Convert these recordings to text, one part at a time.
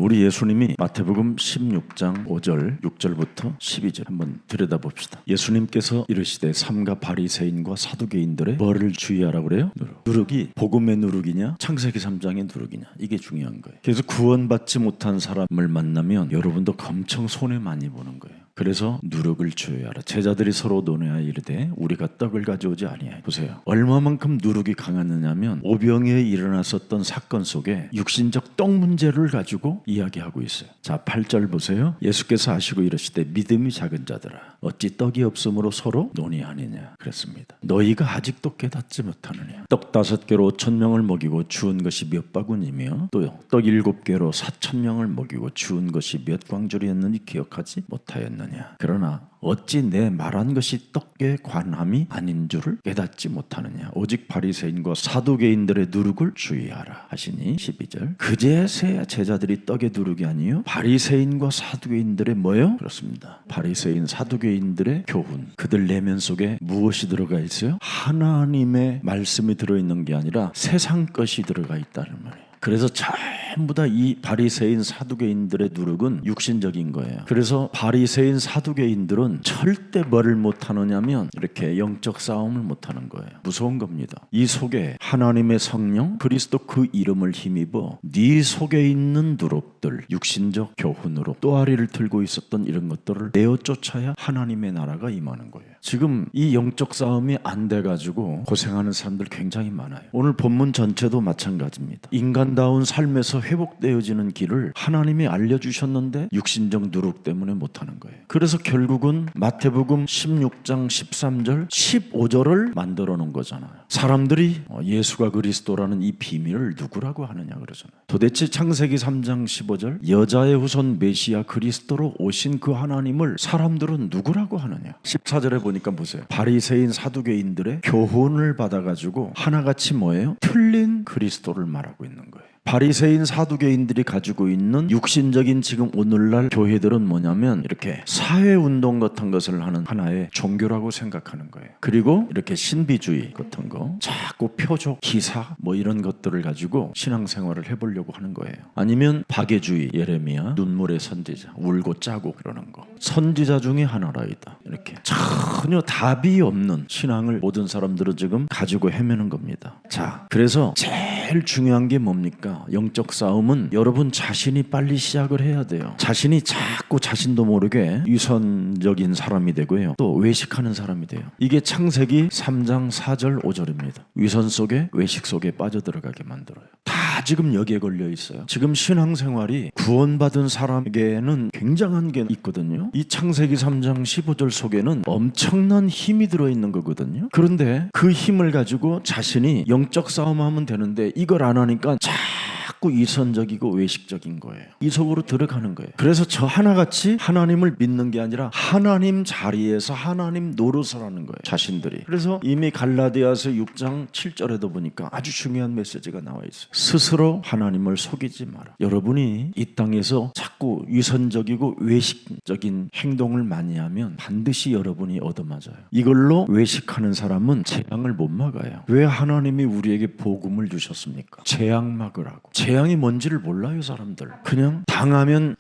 우리 예수님이 마태복음 16장 5절 6절부터 12절 한번 들여다봅시다. 예수님께서 이르시되 삼가 바리새인과 사두개인들의 뭐를 주의하라고 그래요? 누룩이 복음의 누룩이냐 창세기 3장의 누룩이냐, 이게 중요한 거예요. 그래서 구원받지 못한 사람을 만나면 여러분도 엄청 손해 많이 보는 거예요. 그래서 누룩을 주의하라. 제자들이 서로 논하여 이르되 우리가 떡을 가져오지 아니하여. 보세요, 얼마만큼 누룩이 강했느냐면 오병이에 일어났었던 사건 속에 육신적 떡 문제를 가지고 이야기하고 있어요. 자, 8절 보세요. 예수께서 하시고 이르시되 믿음이 작은 자들아 어찌 떡이 없으므로 서로 논의하느냐 그랬습니다. 너희가 아직도 깨닫지 못하느냐. 떡 5개로 5,000명을 먹이고 주운 것이 몇 바구니며 또요 떡 7개로 4,000명을 먹이고 주운 것이 몇 광줄이었는지 기억하지 못하였느냐. 그러나 어찌 내 말한 것이 떡에 관함이 아닌 줄을 깨닫지 못하느냐. 오직 바리새인과 사두개인들의 누룩을 주의하라 하시니 12절. 그제서야 제자들이 떡의 누룩이 아니요 바리새인과 사두개인들의 뭐요? 그렇습니다. 바리새인 사두개인들의 교훈. 그들 내면 속에 무엇이 들어가 있어요? 하나님의 말씀이 들어있는 게 아니라 세상 것이 들어가 있다는 말이에요. 그래서 전부 다 이 바리새인 사두개인들의 누룩은 육신적인 거예요. 그래서 바리새인 사두개인들은 절대 뭐를 못하느냐면 이렇게 영적 싸움을 못하는 거예요. 무서운 겁니다. 이 속에 하나님의 성령 그리스도 그 이름을 힘입어 네 속에 있는 누룩들, 육신적 교훈으로 또아리를 들고 있었던 이런 것들을 내어 쫓아야 하나님의 나라가 임하는 거예요. 지금 이 영적 싸움이 안 돼가지고 고생하는 사람들 굉장히 많아요. 오늘 본문 전체도 마찬가지입니다. 인간다운 삶에서 회복되어지는 길을 하나님이 알려주셨는데 육신적 누룩 때문에 못하는 거예요. 그래서 결국은 마태복음 16장 13절 15절을 만들어 놓은 거잖아요. 사람들이 예수가 그리스도라는 이 비밀을 누구라고 하느냐 그러잖아요. 도대체 창세기 3장 15절 여자의 후손 메시아 그리스도로 오신 그 하나님을 사람들은 누구라고 하느냐. 14절에 보니까 보세요. 바리새인 사두개인들의 교훈을 받아가지고 하나같이 뭐예요? 틀린 그리스도를 말하고 있는 거예요. 바리새인 사두개인들이 가지고 있는 육신적인 지금 오늘날 교회들은 뭐냐면 이렇게 사회운동 같은 것을 하는 하나의 종교라고 생각하는 거예요. 그리고 이렇게 신비주의 같은 거 자꾸 표적, 기사 뭐 이런 것들을 가지고 신앙생활을 해보려고 하는 거예요. 아니면 박애주의, 예레미야, 눈물의 선지자, 울고 짜고 그러는 거 선지자 중에 하나라이다. 이렇게 전혀 답이 없는 신앙을 모든 사람들은 지금 가지고 헤매는 겁니다. 자, 그래서 제일 중요한 게 뭡니까? 영적 싸움은 여러분 자신이 빨리 시작을 해야 돼요. 자신이 자꾸 자신도 모르게 위선적인 사람이 되고요. 또 외식하는 사람이 돼요. 이게 창세기 3장 4절 5절입니다. 위선 속에 외식 속에 빠져들어가게 만들어요. 다 지금 여기에 걸려 있어요. 지금 신앙생활이 구원받은 사람에게는 굉장한 게 있거든요. 이 창세기 3장 15절 속에는 엄청난 힘이 들어있는 거거든요. 그런데 그 힘을 가지고 자신이 영적 싸움하면 되는데 이걸 안 하니까 자꾸 이선적이고 외식적인 거예요. 이 속으로 들어가는 거예요. 그래서 저 하나같이 하나님을 믿는 게 아니라 하나님 자리에서 하나님 노릇을 하는 거예요. 자신들이. 그래서 이미 갈라디아서 6장 7절에도 보니까 아주 중요한 메시지가 나와 있어요. 스스로 하나님을 속이지 마라. 여러분이 이 땅에서 자꾸 위선적이고 외식적인 행동을 많이 하면 반드시 여러분이 얻어맞아요. 이걸로 외식하는 사람은 재앙을 못 막아요. 왜 하나님이 우리에게 복음을 주셨습니까? 재앙 막으라고. 재앙이 뭔지를 몰라요. 사람들 그냥 당하면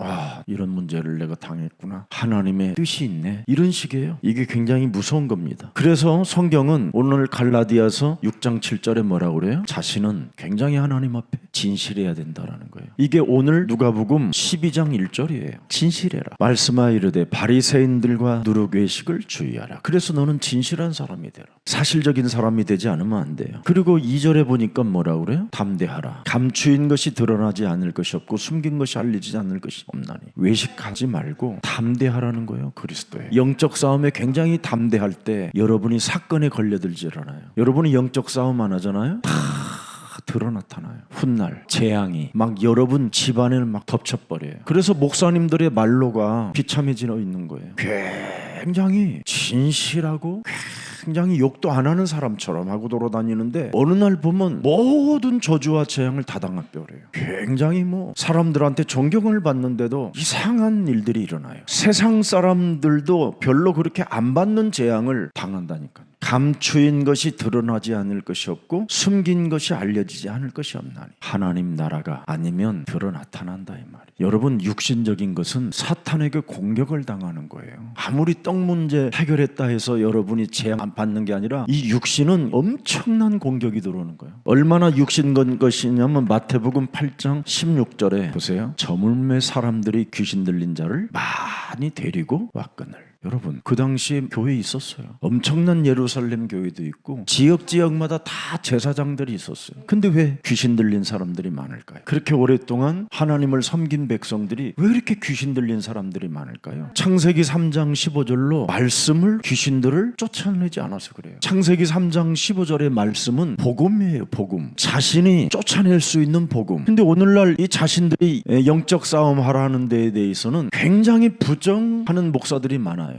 이런 문제를 내가 당했구나, 하나님의 뜻이 있네, 이런 식이에요. 이게 굉장히 무서운 겁니다. 그래서 성경은 오늘 갈라디아서 6장 7절에 뭐라고 그래요? 자신은 굉장히 하나님 앞에 진실해야 된다라는 거예요. 이게 오늘 누가복음 12장 1절이에요. 진실해라. 말씀하여 이르되 바리새인들과 누룩 외식을 주의하라. 그래서 너는 진실한 사람이 되라. 사실적인 사람이 되지 않으면 안 돼요. 그리고 2절에 보니까 뭐라고 그래요? 담대하라. 감추인 것이 드러나지 않을 것이 없고 숨긴 것이 알리지 않을 것이 없나니. 외식하지 말고 담대하라는 거예요. 그리스도에. 영적 싸움에 굉장히 담대할 때 여러분이 사건에 걸려들질 않아요. 여러분이 영적 싸움 안 하잖아요. 다 드러나타나요. 훗날 재앙이 막 여러분 집안을 막 덮쳐버려요. 그래서 목사님들의 말로가 비참해져 있는 거예요. 굉장히 진실하고 굉장히 욕도 안 하는 사람처럼 하고 돌아다니는데 어느 날 보면 모든 저주와 재앙을 다 당하게 그래요. 굉장히 사람들한테 존경을 받는데도 이상한 일들이 일어나요. 세상 사람들도 별로 그렇게 안 받는 재앙을 당한다니까요. 감추인 것이 드러나지 않을 것이 없고 숨긴 것이 알려지지 않을 것이 없나니 하나님 나라가 아니면 드러 나타난다 이 말이에요. 여러분, 육신적인 것은 사탄에게 공격을 당하는 거예요. 아무리 떡 문제 해결했다 해서 여러분이 재앙 안 받는 게 아니라 이 육신은 엄청난 공격이 들어오는 거예요. 얼마나 육신 것이냐면 마태복음 8장 16절에 보세요. 저물매 사람들이 귀신 들린 자를 많이 데리고 왔거늘. 여러분, 그 당시에 교회 있었어요. 엄청난 예루살렘 교회도 있고 지역마다 다 제사장들이 있었어요. 근데 왜 귀신 들린 사람들이 많을까요? 그렇게 오랫동안 하나님을 섬긴 백성들이 왜 이렇게 귀신 들린 사람들이 많을까요? 창세기 3장 15절로 말씀을 귀신들을 쫓아내지 않아서 그래요. 창세기 3장 15절의 말씀은 복음이에요. 복음. 자신이 쫓아낼 수 있는 복음. 근데 오늘날 이 자신들이 영적 싸움 하라는 데에 대해서는 굉장히 부정하는 목사들이 많아요.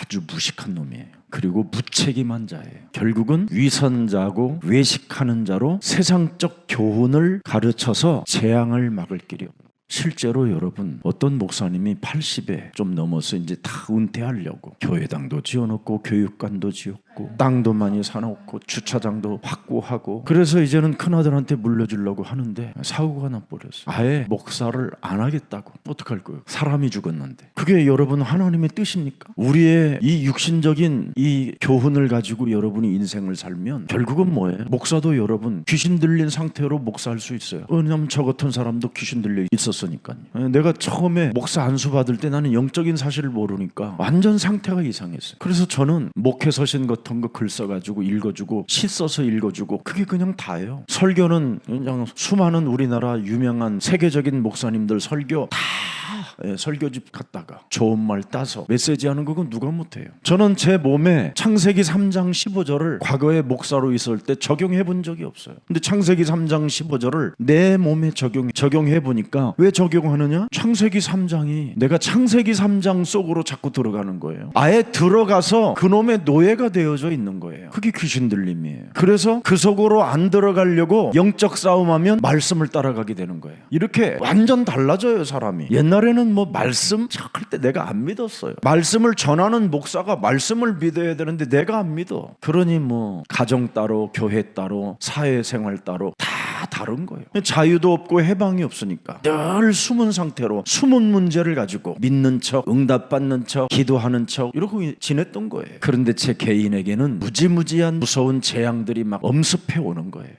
아주 무식한 놈이에요. 그리고 무책임한 자예요. 결국은 위선자고 외식하는 자로 세상적 교훈을 가르쳐서 재앙을 막을 길이 없는. 실제로 여러분, 어떤 목사님이 80에 좀 넘어서 이제 다 은퇴하려고 교회당도 지어놓고 교육관도 지었고 땅도 많이 사놓고 주차장도 확보하고 그래서 이제는 큰아들한테 물려주려고 하는데 사고가 나버렸어요. 아예 목사를 안 하겠다고. 어떡할 거예요? 사람이 죽었는데. 그게 여러분 하나님의 뜻입니까? 우리의 이 육신적인 이 교훈을 가지고 여러분이 인생을 살면 결국은 뭐예요? 목사도 여러분 귀신 들린 상태로 목사할 수 있어요. 왜냐하면 저 같은 사람도 귀신 들려 있었어요. 내가 처음에 목사 안수 받을 때 나는 영적인 사실을 모르니까 완전 상태가 이상했어요. 그래서 저는 목회 서신 같은 거 글 써가지고 읽어주고 시 써서 읽어주고 그게 그냥 다예요. 설교는 그냥 수많은 우리나라 유명한 세계적인 목사님들 설교 다 설교집 갔다가 좋은 말 따서 메시지하는 그건 누가 못해요. 저는 제 몸에 창세기 3장 15절을 과거에 목사로 있을 때 적용해 본 적이 없어요. 근데 창세기 3장 15절을 내 몸에 적용해 보니까 왜 적용하느냐? 창세기 3장이 내가 창세기 3장 속으로 자꾸 들어가는 거예요. 아예 들어가서 그놈의 노예가 되어져 있는 거예요. 그게 귀신 들림이에요. 그래서 그 속으로 안 들어가려고 영적 싸움하면 말씀을 따라가게 되는 거예요. 이렇게 완전 달라져요, 사람이. 옛날에는 말씀 할 때 내가 안 믿었어요. 말씀을 전하는 목사가 말씀을 믿어야 되는데 내가 안 믿어. 그러니 가정 따로 교회 따로 사회생활 따로 다 다른 거예요. 자유도 없고 해방이 없으니까 늘 숨은 상태로 숨은 문제를 가지고 믿는 척 응답받는 척 기도하는 척 이러고 지냈던 거예요. 그런데 제 개인에게는 무지무지한 무서운 재앙들이 막 엄습해 오는 거예요.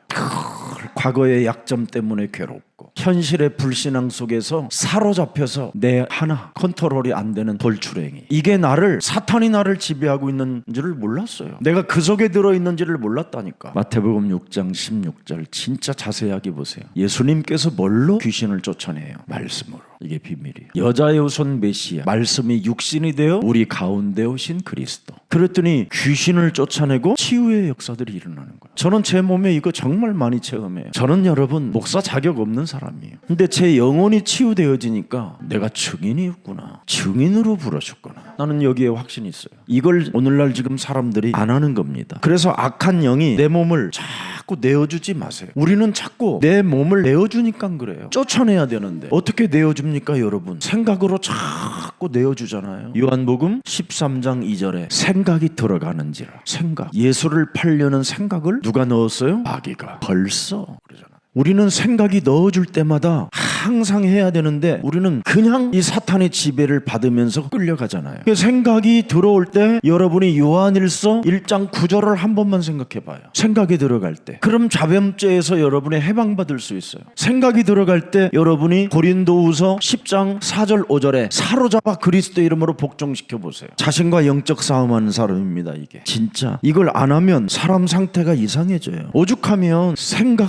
과거의 약점 때문에 괴롭고 현실의 불신앙 속에서 사로잡혀서 내 하나 컨트롤이 안 되는 돌출행위. 이게 사탄이 나를 지배하고 있는 줄을 몰랐어요. 내가 그 속에 들어있는지를 몰랐다니까. 마태복음 6장 16절 진짜 자세하게 보세요. 예수님께서 뭘로 귀신을 쫓아내요? 말씀으로. 이게 비밀이에요. 여자의 후손 메시아, 말씀이 육신이 되어 우리 가운데 오신 그리스도. 그랬더니 귀신을 쫓아내고 치유의 역사들이 일어나는 거예요. 저는 제 몸에 이거 정말 많이 체험해요. 저는 여러분 목사 자격 없는 사람이에요. 근데 제 영혼이 치유되어지니까 내가 증인이었구나. 증인으로 부르셨구나. 나는 여기에 확신이 있어요. 이걸 오늘날 지금 사람들이 안 하는 겁니다. 그래서 악한 영이 내 몸을 자꾸 내어주지 마세요. 우리는 자꾸 내 몸을 내어주니까 그래요. 쫓아내야 되는데 어떻게 내어줍니까 여러분? 생각으로 자꾸 내어주잖아요. 요한복음 13장 2절에 생각이 들어가는지라. 생각. 예수를 팔려는 생각을 누가 넣었어요? 마귀가. 벌써 그러잖아요. 우리는 생각이 넣어줄 때마다 항상 해야 되는데 우리는 그냥 이 사탄의 지배를 받으면서 끌려가잖아요. 생각이 들어올 때 여러분이 요한일서 1장 9절을 한 번만 생각해 봐요. 생각이 들어갈 때. 그럼 자범죄에서 여러분이 해방받을 수 있어요. 생각이 들어갈 때 여러분이 고린도후서 10장 4절 5절에 사로잡아 그리스도 이름으로 복종시켜 보세요. 자신과 영적 싸움하는 사람입니다. 이게 진짜 이걸 안 하면 사람 상태가 이상해져요. 오죽하면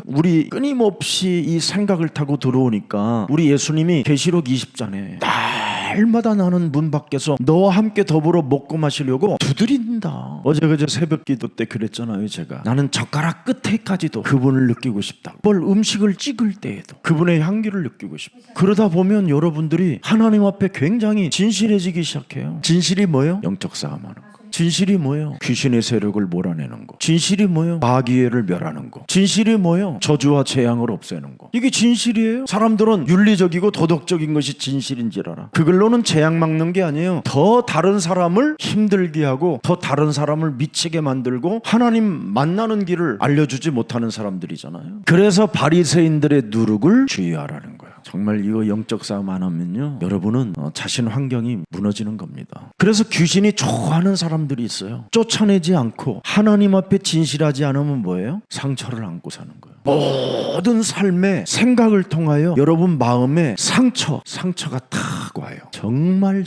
우리 끊임없이 이 생각을 타고 들어오니까 우리 예수님이 계시록 20장에 날마다 나는 문 밖에서 너와 함께 더불어 먹고 마시려고 두드린다 린다. 어제 그제 새벽 기도 때 그랬잖아요. 제가 나는 젓가락 끝에까지도 그분을 느끼고 싶다. 뭘 음식을 찍을 때에도 그분의 향기를 느끼고 싶다. 그러다 보면 여러분들이 하나님 앞에 굉장히 진실해지기 시작해요. 진실이 뭐예요? 영적 싸움하는 거. 진실이 뭐예요? 귀신의 세력을 몰아내는 거. 진실이 뭐예요? 마귀를 멸하는 거. 진실이 뭐예요? 저주와 재앙을 없애는 거. 이게 진실이에요. 사람들은 윤리적이고 도덕적인 것이 진실인 줄 알아. 그걸로는 재앙 막는 게 아니에요. 더 다른 사람을 힘들게 하고 더 다른 사람을 미치게 만들고 하나님 만나는 길을 알려주지 못하는 사람들이잖아요. 그래서 바리새인들의 누룩을 주의하라는 거예요. 정말 이거 영적 싸움 안 하면요, 여러분은 자신 환경이 무너지는 겁니다. 그래서 귀신이 좋아하는 사람들이 있어요. 쫓아내지 않고 하나님 앞에 진실하지 않으면 뭐예요? 상처를 안고 사는 거예요. 모든 삶의 생각을 통하여 여러분 마음에 상처가 탁 와요. 정말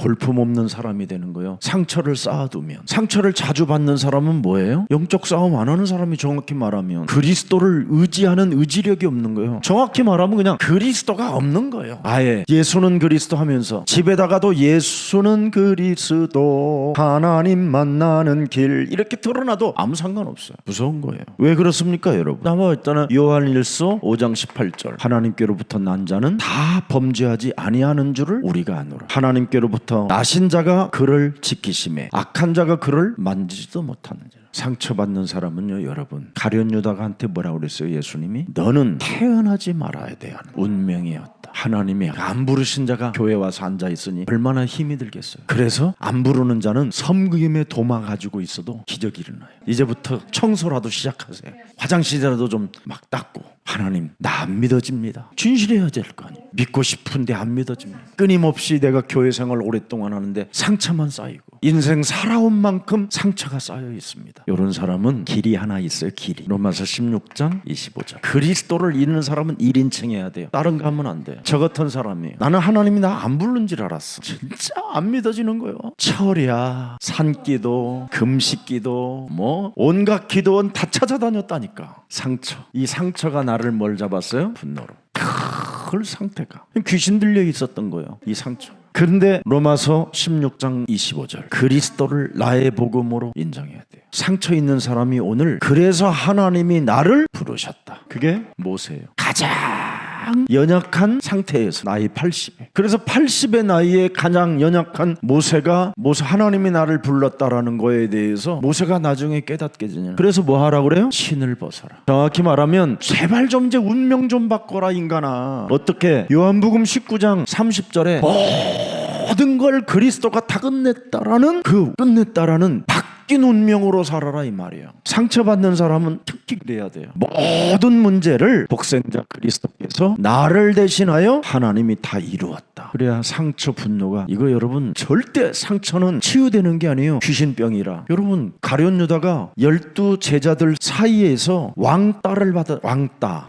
볼품없는 사람이 되는 거예요. 상처를 쌓아두면. 상처를 자주 받는 사람은 뭐예요? 영적 싸움 안 하는 사람이 정확히 말하면 그리스도를 의지하는 의지력이 없는 거예요. 정확히 말하면 그냥 그리스도가 없는 거예요. 아예 예수는 그리스도 하면서 집에다가도 예수는 그리스도 하나님 만나는 길 이렇게 드러나도 아무 상관없어요. 무서운 거예요. 왜 그렇습니까 여러분? 나와 있잖아요. 요한일서 5장 18절 하나님께로부터 난 자는 다 범죄하지 아니하는 줄을 우리가 아노라. 하나님께로부터 나신 자가 그를 지키심에 악한 자가 그를 만지지도 못하는 자. 상처받는 사람은요 여러분, 가룟 유다가한테 뭐라고 그랬어요? 예수님이 너는 태어나지 말아야 돼 하는 운명이었다. 하나님이 안 부르신 자가 교회 와서 앉아있으니 얼마나 힘이 들겠어요. 그래서 안 부르는 자는 섬김의 도마 가지고 있어도 기적이 일어나요. 이제부터 청소라도 시작하세요. 화장실이라도 좀 막 닦고. 하나님 나 안 믿어집니다. 진실해야 될 거 아니에요. 믿고 싶은데 안 믿어집니다. 끊임없이 내가 교회 생활 오랫동안 하는데 상처만 쌓이고 인생 살아온 만큼 상처가 쌓여 있습니다. 이런 사람은 길이 하나 있어요. 길이. 로마서 16장 25절 그리스도를 잃는 사람은 1인칭 해야 돼요. 다른 거 하면 안 돼요. 저 같은 사람이에요. 나는 하나님이 나 안 부르는 줄 알았어. 진짜 안 믿어지는 거예요. 철야, 산기도, 금식기도 뭐 온갖 기도원 다 찾아다녔다니까. 상처. 이 상처가 나를 뭘 잡았어요? 분노로. 그 상태가 귀신 들려 있었던 거예요. 이 상처. 그런데 로마서 16장 25절 그리스도를 나의 복음으로 인정해야 돼요. 상처 있는 사람이 오늘 그래서 하나님이 나를 부르셨다. 그게 모세예요. 가장 연약한 상태에서 나이 80에 그래서 80의 나이에 가장 연약한 모세가 하나님이 나를 불렀다라는 거에 대해서 모세가 나중에 깨닫게 되냐. 그래서 뭐 하라고 그래요? 신을 벗어라. 정확히 말하면 제발 좀 이제 운명 좀 바꿔라 인간아. 어떻게? 요한복음 19장 30절에 모든 걸 그리스도가 다 끝냈다라는 바뀐 운명으로 살아라 이 말이에요. 상처받는 사람은 특히 그래야 돼요. 모든 문제를 복생자 그리스도께서 나를 대신하여 하나님이 다 이루었다. 그래야 상처 분노가 이거 여러분 절대 상처는 치유되는 게 아니에요. 귀신병이라. 여러분 가룟 유다가 12 제자들 사이에서 왕따를 받아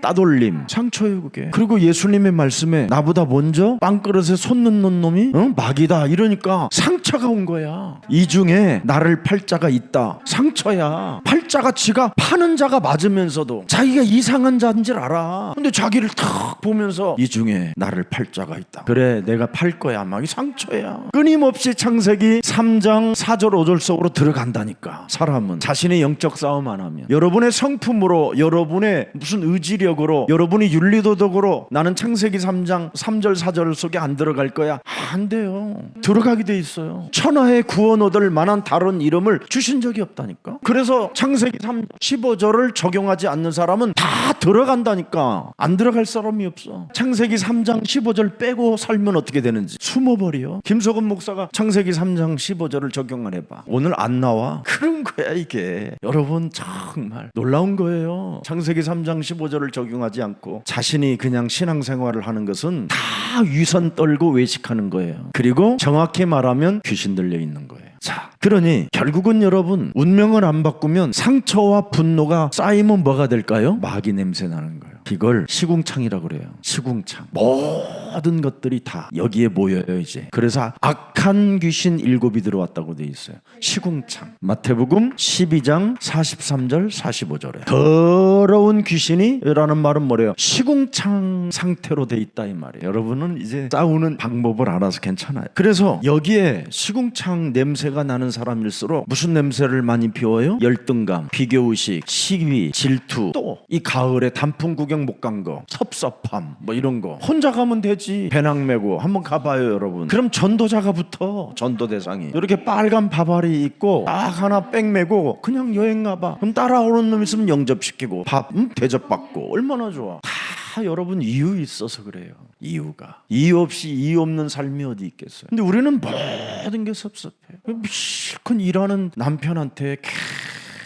따돌림 상처예요 그게. 그리고 예수님의 말씀에 나보다 먼저 빵그릇에 손 넣는 놈이 마귀다 이러니까 상처가 온 거야. 이 중에 나를 팔 자가 있다. 상처야. 팔자가 지가 파는 자가 맞으면서도 자기가 이상한 자인 줄 알아. 근데 자기를 탁 보면서 이 중에 나를 팔 자가 있다. 그래 내가 팔 거야. 막 이 상처야. 끊임없이 창세기 3장 4절 5절 속으로 들어간다니까. 사람은 자신의 영적 싸움 안 하면 여러분의 성품으로 여러분의 무슨 의지력으로 여러분이 윤리도덕으로 나는 창세기 3장 3절 4절 속에 안 들어갈 거야. 안 돼요. 들어가게 돼 있어요. 천하의 구원 얻을 만한 다른 이름을 주신 적이 없다니까. 그래서 창세기 3 15절을 적용하지 않는 사람은 다 들어간다니까. 안 들어갈 사람이 없어. 창세기 3장 15절 빼고 살면 어떻게 되는지 숨어버려. 김석원 목사가 창세기 3장 15절을 적용 안 해봐. 오늘 안 나와. 그런 거야 이게. 여러분 정말 놀라운 거예요. 창세기 3장 15절을 적용하지 않고 자신이 그냥 신앙생활을 하는 것은 다 위선 떨고 외식하는 거예요. 그리고 정확히 말하면 귀신 들려 있는 거예요. 자, 그러니 결국은 여러분 운명을 안 바꾸면 상처와 분노가 쌓이면 뭐가 될까요? 마귀 냄새 나는 거예요. 이걸 시궁창이라고 그래요. 시궁창. 모든 것들이 다 여기에 모여요 이제. 그래서 악한 귀신 7이 들어왔다고 돼 있어요. 시궁창. 마태복음 12장 43절 45절에 더러운 귀신이 라는 말은 뭐래요? 시궁창 상태로 돼 있다 이 말이에요. 여러분은 이제 싸우는 방법을 알아서 괜찮아요. 그래서 여기에 시궁창 냄새가 나는 사람일수록 무슨 냄새를 많이 피워요? 열등감, 비교의식, 시기, 질투, 또 이 가을에 단풍 구경 못 간 거, 섭섭함 뭐 이런 거 혼자 가면 되지. 배낭 메고 한번 가봐요 여러분. 그럼 전도자가 붙어. 전도 대상이 이렇게 빨간 바바리 입고 딱 하나 백 메고 그냥 여행 가봐. 그럼 따라오는 놈 있으면 영접시키고 밥 대접받고 얼마나 좋아. 다 여러분 이유 있어서 그래요. 이유가 이유 없이 이유 없는 삶이 어디 있겠어요. 근데 우리는 모든 게 섭섭해. 실컷 일하는 남편한테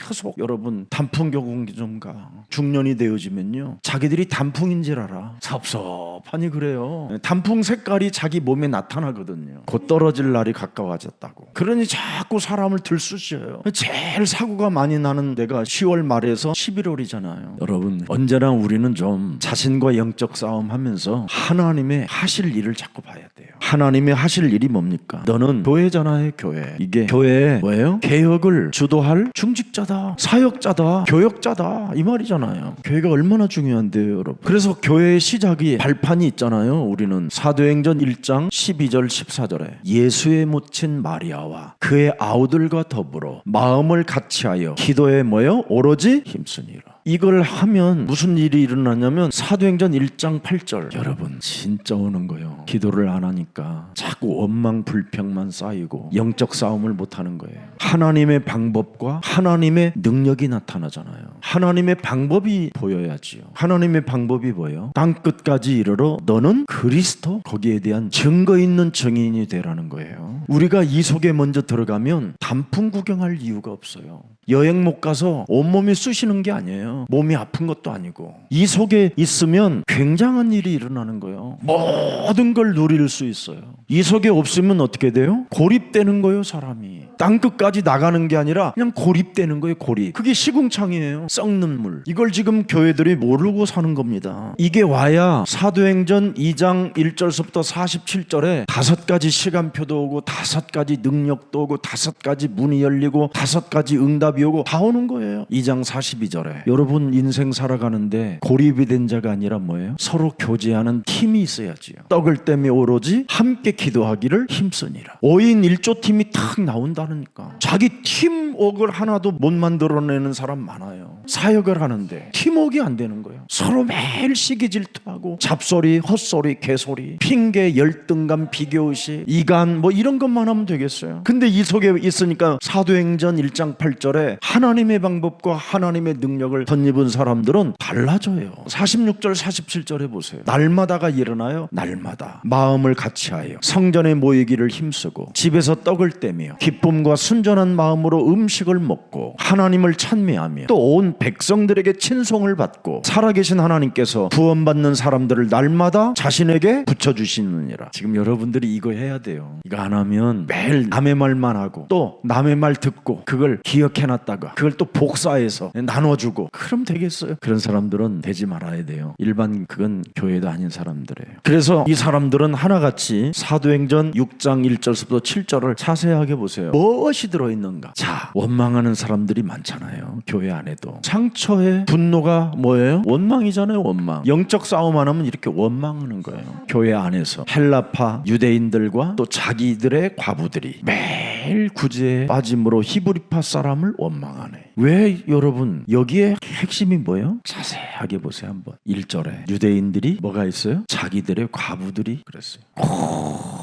계속 여러분 단풍 교공기 좀 가. 중년이 되어지면요 자기들이 단풍인 줄 알아. 섭섭하니 그래요. 단풍 색깔이 자기 몸에 나타나거든요. 곧 떨어질 날이 가까워졌다고. 그러니 자꾸 사람을 들쑤셔요. 제일 사고가 많이 나는 데가 10월 말에서 11월이잖아요. 여러분 언제나 우리는 좀 자신과 영적 싸움하면서 하나님의 하실 일을 자꾸 봐야 돼요. 하나님의 하실 일이 뭡니까? 너는 교회잖아요. 교회. 이게 교회에 뭐예요? 개혁을 주도할 중직자다, 사역자다, 교역자다 이 말이잖아요. 교회가 얼마나 중요한데요 여러분. 그래서 교회의 시작이 발판이 있잖아요. 우리는 사도행전 1장 12절 14절에 예수의 모친 마리아와 그의 아우들과 더불어 마음을 같이하여 기도에 뭐예요? 오로지 힘쓰니라. 이걸 하면 무슨 일이 일어나냐면 사도행전 1장 8절 여러분 진짜 오는 거예요. 기도를 안 하니까 자꾸 원망 불평만 쌓이고 영적 싸움을 못하는 거예요. 하나님의 방법과 하나님의 능력이 나타나잖아요. 하나님의 방법이 보여야지요. 하나님의 방법이 뭐예요? 땅끝까지 이르러 너는 그리스도, 거기에 대한 증거 있는 증인이 되라는 거예요. 우리가 이 속에 먼저 들어가면 단풍 구경할 이유가 없어요. 여행 못 가서 온몸이 쑤시는 게 아니에요. 몸이 아픈 것도 아니고 이 속에 있으면 굉장한 일이 일어나는 거예요. 모든 걸 누릴 수 있어요. 이 속에 없으면 어떻게 돼요? 고립되는 거예요. 사람이 땅끝까지 나가는 게 아니라 그냥 고립되는 거예요. 고립. 그게 시궁창이에요. 썩는 물. 이걸 지금 교회들이 모르고 사는 겁니다. 이게 와야 사도행전 2장 1절서부터 47절에 5가지 시간표도 오고 5가지 능력도 오고 5가지 문이 열리고 5가지 응답이 오고 다 오는 거예요. 2장 42절에 여러분 인생 살아가는데 고립이 된 자가 아니라 뭐예요? 서로 교제하는 팀이 있어야지요. 떡을 떼며 오로지 함께 기도하기를 힘쓰니라. 5인 1조 팀이 탁 나온다니까. 자기 팀워크를 하나도 못 만들어내는 사람 많아요. 사역을 하는데 팀워크가 안 되는 거예요. 서로 매일 시기 질투하고 잡소리, 헛소리, 개소리, 핑계, 열등감, 비교의식, 이간 뭐 이런 것만 하면 되겠어요. 근데 이 속에 있으니까 사도행전 1장 8절에 하나님의 방법과 하나님의 능력을 덧입은 사람들은 달라져요. 46절 47절에 보세요. 날마다가 일어나요. 날마다 마음을 같이하여 성전에 모이기를 힘쓰고 집에서 떡을 떼며 기쁨과 순전한 마음으로 음식을 먹고 하나님을 찬미하며 또 온 백성들에게 친송을 받고 살아계신 하나님께서 구원받는 사람들을 날마다 자신에게 붙여주시느니라. 지금 여러분들이 이거 해야 돼요. 이거 안 하면 매일 남의 말만 하고 또 남의 말 듣고 그걸 기억해놨다가 그걸 또 복사해서 나눠주고 그럼 되겠어요? 그런 사람들은 되지 말아야 돼요. 일반 그건 교회도 아닌 사람들이에요. 그래서 이 사람들은 하나같이 사도행전 6장 1절부터 7절을 자세하게 보세요. 무엇이 들어있는가? 자, 원망하는 사람들이 많잖아요. 교회 안에도. 상처의 분노가 뭐예요? 원망이잖아요. 원망. 영적 싸움 안 하면 이렇게 원망하는 거예요. 교회 안에서 헬라파 유대인들과 또 자기들의 과부들이 매일 구제에 빠짐으로 히브리파 사람을 원망하네. 왜 여러분 여기에 핵심이 뭐예요? 자세하게 보세요. 한번 1절에 유대인들이 뭐가 있어요? 자기들의 과부들이 그랬어요.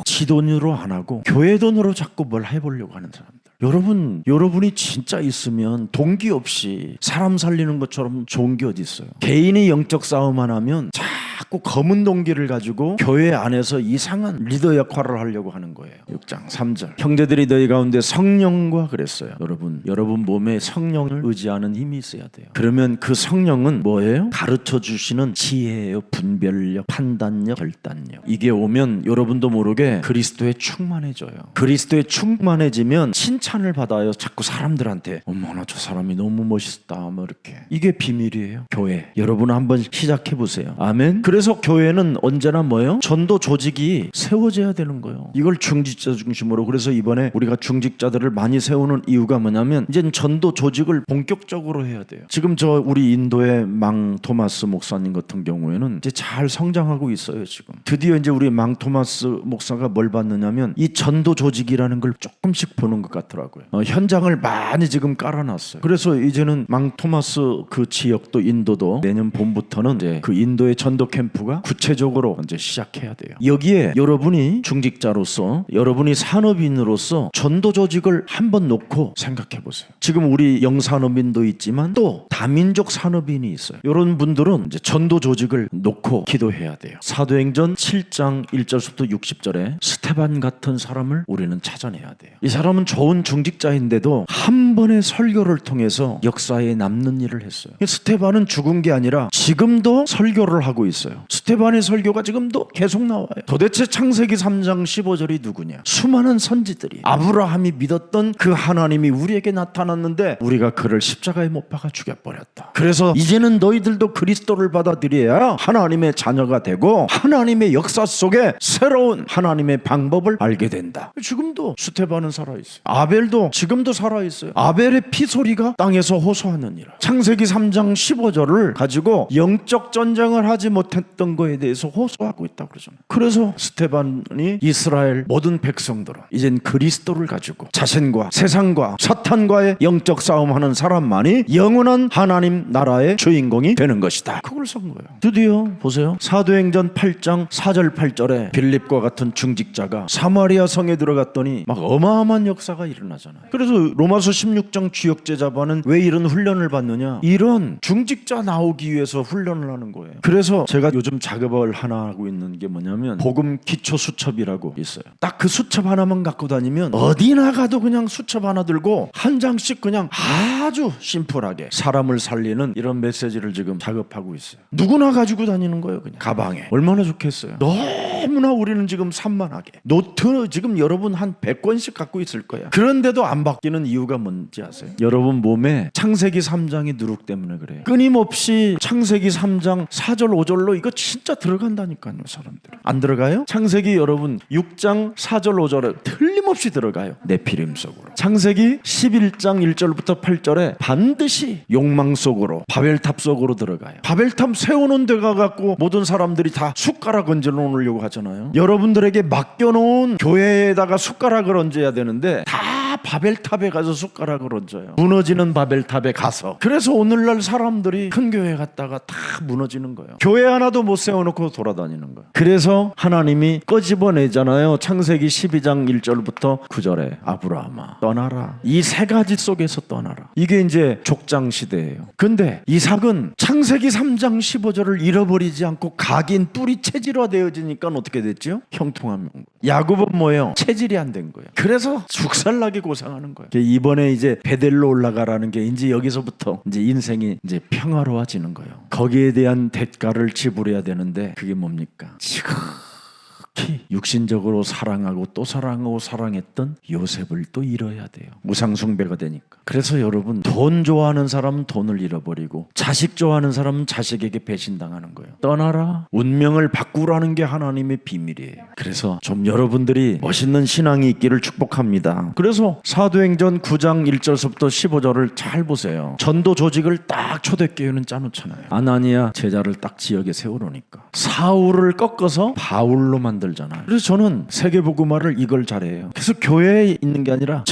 지 돈으로 안 하고 교회 돈으로 자꾸 뭘 해보려고 하는 사람들. 여러분이 진짜 있으면 동기 없이 사람 살리는 것처럼 좋은 게 어디 있어요? 개인이 영적 싸움만 하면 자꾸 검은 동기를 가지고 교회 안에서 이상한 리더 역할을 하려고 하는 거예요. 6장 3절 형제들이 너희 가운데 성령과 그랬어요. 여러분 몸에 성령을 의지하는 힘이 있어야 돼요. 그러면 그 성령은 뭐예요? 가르쳐 주시는 지혜예요. 분별력, 판단력, 결단력. 이게 오면 여러분도 모르게 그리스도에 충만해져요. 그리스도에 충만해지면 칭찬을 받아요. 자꾸 사람들한테 어머나 저 사람이 너무 멋있다 뭐 이렇게. 이게 비밀이에요. 교회. 여러분 한번 시작해 보세요. 아멘. 그래서 교회는 언제나 뭐예요? 전도 조직이 세워져야 되는 거예요. 이걸 중직자 중심으로. 그래서 이번에 우리가 중직자들을 많이 세우는 이유가 뭐냐면 이제 전도 조직을 본격적으로 해야 돼요. 지금 우리 인도의 망 토마스 목사님 같은 경우에는 이제 잘 성장하고 있어요. 지금 드디어 이제 우리 망 토마스 목사가 뭘 받느냐면 이 전도 조직이라는 걸 조금씩 보는 것 같더라고요. 현장을 많이 지금 깔아놨어요. 그래서 이제는 망 토마스 그 지역도 인도도 내년 봄부터는 이제 그 인도의 전도 캠프가 구체적으로 이제 시작해야 돼요. 여기에 여러분이 중직자로서 여러분이 산업인으로서 전도 조직을 한번 놓고 생각해 보세요. 지금 우리 영산업인도 있지만 또 다민족 산업인이 있어요. 이런 분들은 이제 전도 조직을 놓고 기도해야 돼요. 사도행전 7장 1절부터 60절에 스테반 같은 사람을 우리는 찾아내야 돼요. 이 사람은 좋은 중직자인데도 한 번의 설교를 통해서 역사에 남는 일을 했어요. 스테반은 죽은 게 아니라 지금도 설교를 하고 있어요. 스테반의 설교가 지금도 계속 나와요. 도대체 창세기 3장 15절이 누구냐? 수많은 선지들이 아브라함이 믿었던 그 하나님이 우리에게 나타났는데 우리가 그를 십자가에 못 박아 죽여버렸다. 그래서 이제는 너희들도 그리스도를 받아들여야 하나님의 자녀가 되고 하나님의 역사 속에 새로운 하나님의 방법을 알게 된다. 지금도 스테반은 살아있어요. 아벨도 지금도 살아있어요. 아벨의 피소리가 땅에서 호소하느니라. 창세기 3장 15절을 가지고 영적 전쟁을 하지 못했던 거에 대해서 호소하고 있다고 그러잖아요. 그래서 스테반이 이스라엘 모든 백성들은 이젠 그리스도를 가지고 자신과 세상과 사탄과의 영적 싸움하는 사람만이 영원한 하나님 나라의 주인공이 되는 것이다. 그걸 선 거예요. 드디어 보세요. 사도행전 8장 4절 8절에 빌립과 같은 중직자가 사마리아 성에 들어갔더니 막 어마어마한 역사가 일어나잖아요. 그래서 로마서 16장 주역제자반은 왜 이런 훈련을 받느냐? 이런 중직자 나오기 위해서 훈련을 하는 거예요. 그래서 제가 요즘 작업을 하나 하고 있는 게 뭐냐면 복음 기초 수첩이라고 있어요. 딱 그 수첩 하나만 갖고 다니면 어디 나가도 그냥 수첩 하나 들고 한 장씩 그냥 아주 심플하게 사람을 살리는 이런 메시지를 지금 작업하고 있어요. 누구나 가지고 다니는 거예요. 그냥 가방에. 얼마나 좋겠어요. 너무나 우리는 지금 산만하게 노트 지금 여러분 한 100권씩 갖고 있을 거예요. 그런데도 안 바뀌는 이유가 뭔지 아세요? 여러분 몸에 창세기 3장이 누룩 때문에 그래요. 끊임없이 창세기 3장 4절 5절로 이거 진짜 들어간다니까요. 사람들 안 들어가요? 창세기 여러분 6장 4절 5절에 틀림없이 들어가요. 네피림 속으로. 창세기 11장 1절부터 8절에 반드시 욕망 속으로 바벨탑 속으로 들어가요. 바벨탑 세우는 데가 갖고 모든 사람들이 다 숟가락 얹어 놓으려고 하잖아요. 여러분들에게 맡겨놓은 교회에다가 숟가락을 얹어야 되는데 다 바벨탑에 가서 숟가락을 얹어요. 무너지는 바벨탑에 가서. 그래서 오늘날 사람들이 큰 교회 갔다가 다 무너지는 거예요. 교회 하나도 못 세워놓고 돌아다니는 거예요. 그래서 하나님이 꺼집어내잖아요. 창세기 12장 1절부터 9절에 아브라함아 떠나라. 이 세 가지 속에서 떠나라. 이게 이제 족장 시대예요. 근데 이삭은 창세기 3장 15절을 잃어버리지 않고 각인 뿌리 체질화되어지니까 어떻게 됐죠? 형통한 명. 야곱은 뭐예요? 체질이 안 된 거예요. 그래서 죽살나게 고생하는 거예요. 이번에 이제 베델로 올라가라는 게 이제 여기서부터 이제 인생이 이제 평화로워지는 거예요. 거기에 대한 대가를 지불해야 되는데 그게 뭡니까? 지극히 육신적으로 사랑하고 또 사랑하고 사랑했던 요셉을 또 잃어야 돼요. 우상숭배가 되니까. 그래서 여러분 돈 좋아하는 사람은 돈을 잃어버리고 자식 좋아하는 사람은 자식에게 배신당하는 거예요. 떠나라. 운명을 바꾸라는 게 하나님의 비밀이에요. 그래서 좀 여러분들이 멋있는 신앙이 있기를 축복합니다. 그래서 사도행전 9장 1절부터 15절을 잘 보세요. 전도 조직을 딱 초대교회는 짜놓잖아요. 아나니아 제자를 딱 지역에 세워놓으니까 사울을 꺾어서 바울로 만들잖아요. 그래서 저는 세계복음화를 이걸 잘해요. 그래서 교회에 있는 게 아니라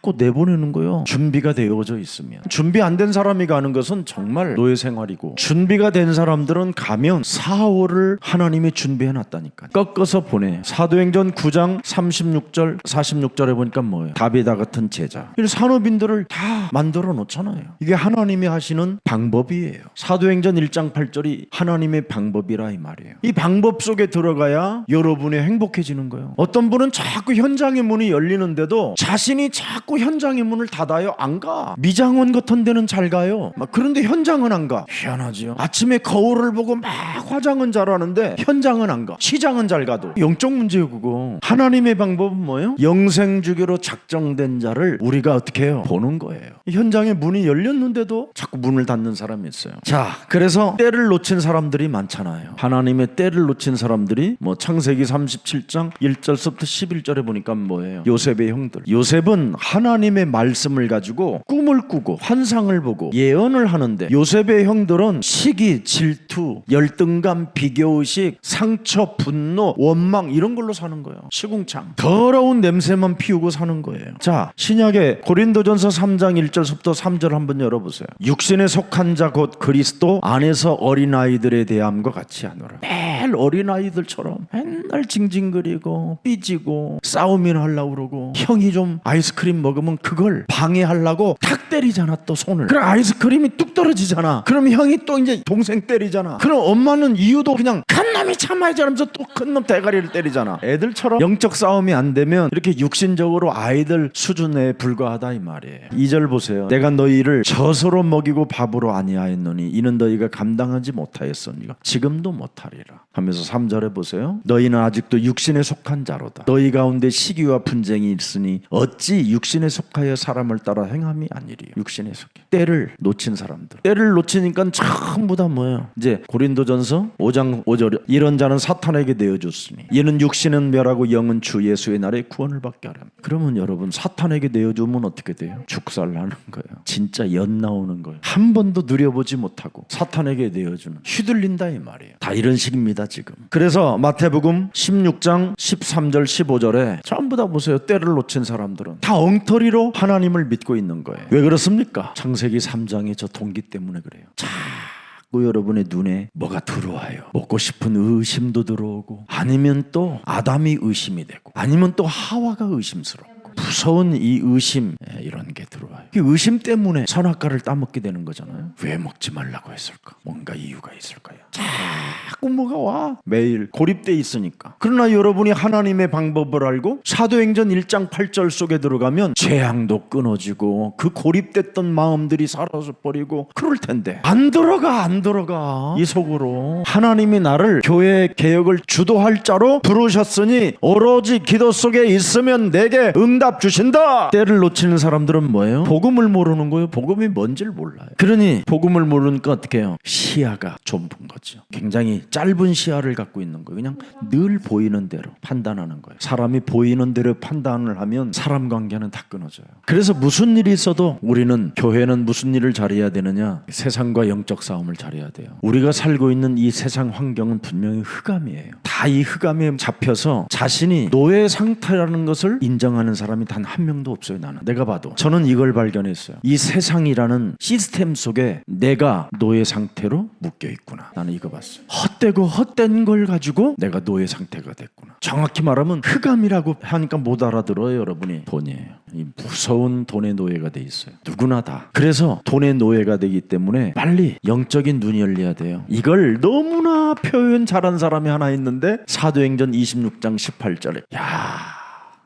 자꾸 내보내는 거예요. 준비가 되어져 있으면. 준비 안 된 사람이 가는 것은 정말 노예 생활이고, 준비가 된 사람들은 가면 4월을 하나님이 준비해 놨다니까. 꺾어서 보내. 사도행전 9장 36절 46절에 보니까 뭐예요? 다비다 같은 제자. 이 산업인들을 다 만들어 놓잖아요. 이게 하나님이 하시는 방법이에요. 사도행전 1장 8절이 하나님의 방법이라 이 말이에요. 이 방법 속에 들어가야 여러분이 행복해지는 거예요. 어떤 분은 자꾸 현장의 문이 열리는데도 자신이 자꾸 현장의 문을 닫아요. 안 가. 미장원 같은 데는 잘 가요. 그런데 현장은 안 가. 희한하지요. 아침에 거울을 보고 막 화장은 잘하는데 현장은 안 가. 시장은 잘 가도. 영적 문제예요 그거. 하나님의 방법은 뭐예요? 영생주기로 작정된 자를 우리가 어떻게 해요? 보는 거예요. 현장에 문이 열렸는데도 자꾸 문을 닫는 사람이 있어요. 자, 그래서 때를 놓친 사람들이 많잖아요. 하나님의 때를 놓친 사람들이 창세기 37장 1절부터 11절에 보니까 뭐예요? 요셉의 형들. 요셉은 하나님의 말씀을 가지고 꿈을 꾸고 환상을 보고 예언을 하는데, 요셉의 형들은 시기, 질투, 열등감, 비교의식, 상처, 분노, 원망 이런 걸로 사는 거예요. 시궁창 더러운 냄새만 피우고 사는 거예요. 자, 신약의 고린도전서 3장 1절부터 3절 한번 열어보세요. 육신에 속한 자 곧 그리스도 안에서 어린아이들에 대함과 같이 하노라. 매일 어린아이들처럼 맨날 징징거리고 삐지고 싸움이나 하려고 그러고, 형이 좀 아이스크림 먹으면 그걸 방해하려고 탁 때리잖아. 또 손을. 그럼 아이스크림이 뚝 떨어지잖아. 그럼 형이 또 이제 동생 때리잖아. 그럼 엄마는 이유도 그냥 큰 놈이 참아야지 하면서 또 큰 놈 대가리를 때리잖아. 애들처럼 영적 싸움이 안 되면 이렇게 육신적으로 아이들 수준에 불과하다 이 말이에요. 2절 보세요. 내가 너희를 젖으로 먹이고 밥으로 아니하였노니 이는 너희가 감당하지 못하였으니까 지금도 못하리라 하면서 3절에 보세요. 너희는 아직도 육신에 속한 자로다. 너희 가운데 시기와 분쟁이 있으니 어찌 육신에 속하여 사람을 따라 행함이 아니리요. 육신에 속해. 때를 놓친 사람들. 때를 놓치니까 전부 다 뭐예요? 이제 고린도전서 5장 5절 이런 자는 사탄에게 내어줬으니 이는 육신은 멸하고 영은 주 예수의 날에 구원을 받게 하라. 그러면 여러분 사탄에게 내어주면 어떻게 돼요? 죽살나는 거예요. 진짜 연 나오는 거예요. 한 번도 누려보지 못하고 사탄에게 내어주는, 휘둘린다 이 말이에요. 다 이런 식입니다 지금. 그래서 마태복음 16장 13절 15절에 전부 다 보세요. 때를 놓친 사람들은 다 엉터리로 하나님을 믿고 있는 거예요. 왜 그렇습니까? 창세기 3장의 저 동기 때문에 그래요. 자꾸 여러분의 눈에 뭐가 들어와요. 먹고 싶은 의심도 들어오고, 아니면 또 아담이 의심이 되고, 아니면 또 하와가 의심스럽고, 무서운 이 의심, 이런 게 들어와요. 이 의심 때문에 선악과를 따먹게 되는 거잖아요. 왜 먹지 말라고 했을까? 뭔가 이유가 있을 거예요. 자꾸 뭐가 와. 매일 고립돼 있으니까. 그러나 여러분이 하나님의 방법을 알고 사도행전 1장 8절 속에 들어가면 재앙도 끊어지고 그 고립됐던 마음들이 사라져버리고 그럴 텐데 안 들어가 이 속으로. 하나님이 나를 교회 개혁을 주도할 자로 부르셨으니 오로지 기도 속에 있으면 내게 응답 주신다. 때를 놓치는 사람들은 뭐예요? 복음을 모르는 거예요. 복음이 뭔지를 몰라요. 그러니 복음을 모르니까 어떻게 해요? 시야가 좁은 거죠. 굉장히 짧은 시야를 갖고 있는 거예요. 그냥 늘 보이는 대로 판단하는 거예요. 사람이 보이는 대로 판단을 하면 사람 관계는 다 끊어져요. 그래서 무슨 일이 있어도 우리는, 교회는 무슨 일을 잘해야 되느냐? 세상과 영적 싸움을 잘해야 돼요. 우리가 살고 있는 이 세상 환경은 분명히 흑암이에요. 다 이 흑암에 잡혀서 자신이 노예 상태라는 것을 인정하는 사람이 단 한 명도 없어요. 나는. 내가 봐도. 저는 이걸 발견했어요. 이 세상이라는 시스템 속에 내가 노예 상태로 묶여 있구나. 나는 이거 봤어요. 헛되고 헛된 걸 가지고 내가 노예 상태가 됐구나. 정확히 말하면 흑암이라고 하니까 못 알아들어요. 여러분이. 돈이에요. 이 무서운 돈의 노예가 돼 있어요. 누구나 다. 그래서 돈의 노예가 되기 때문에 빨리 영적인 눈이 열려야 돼요. 이걸 너무나 표현 잘한 사람이 하나 있는데 사도행전 26장 18절에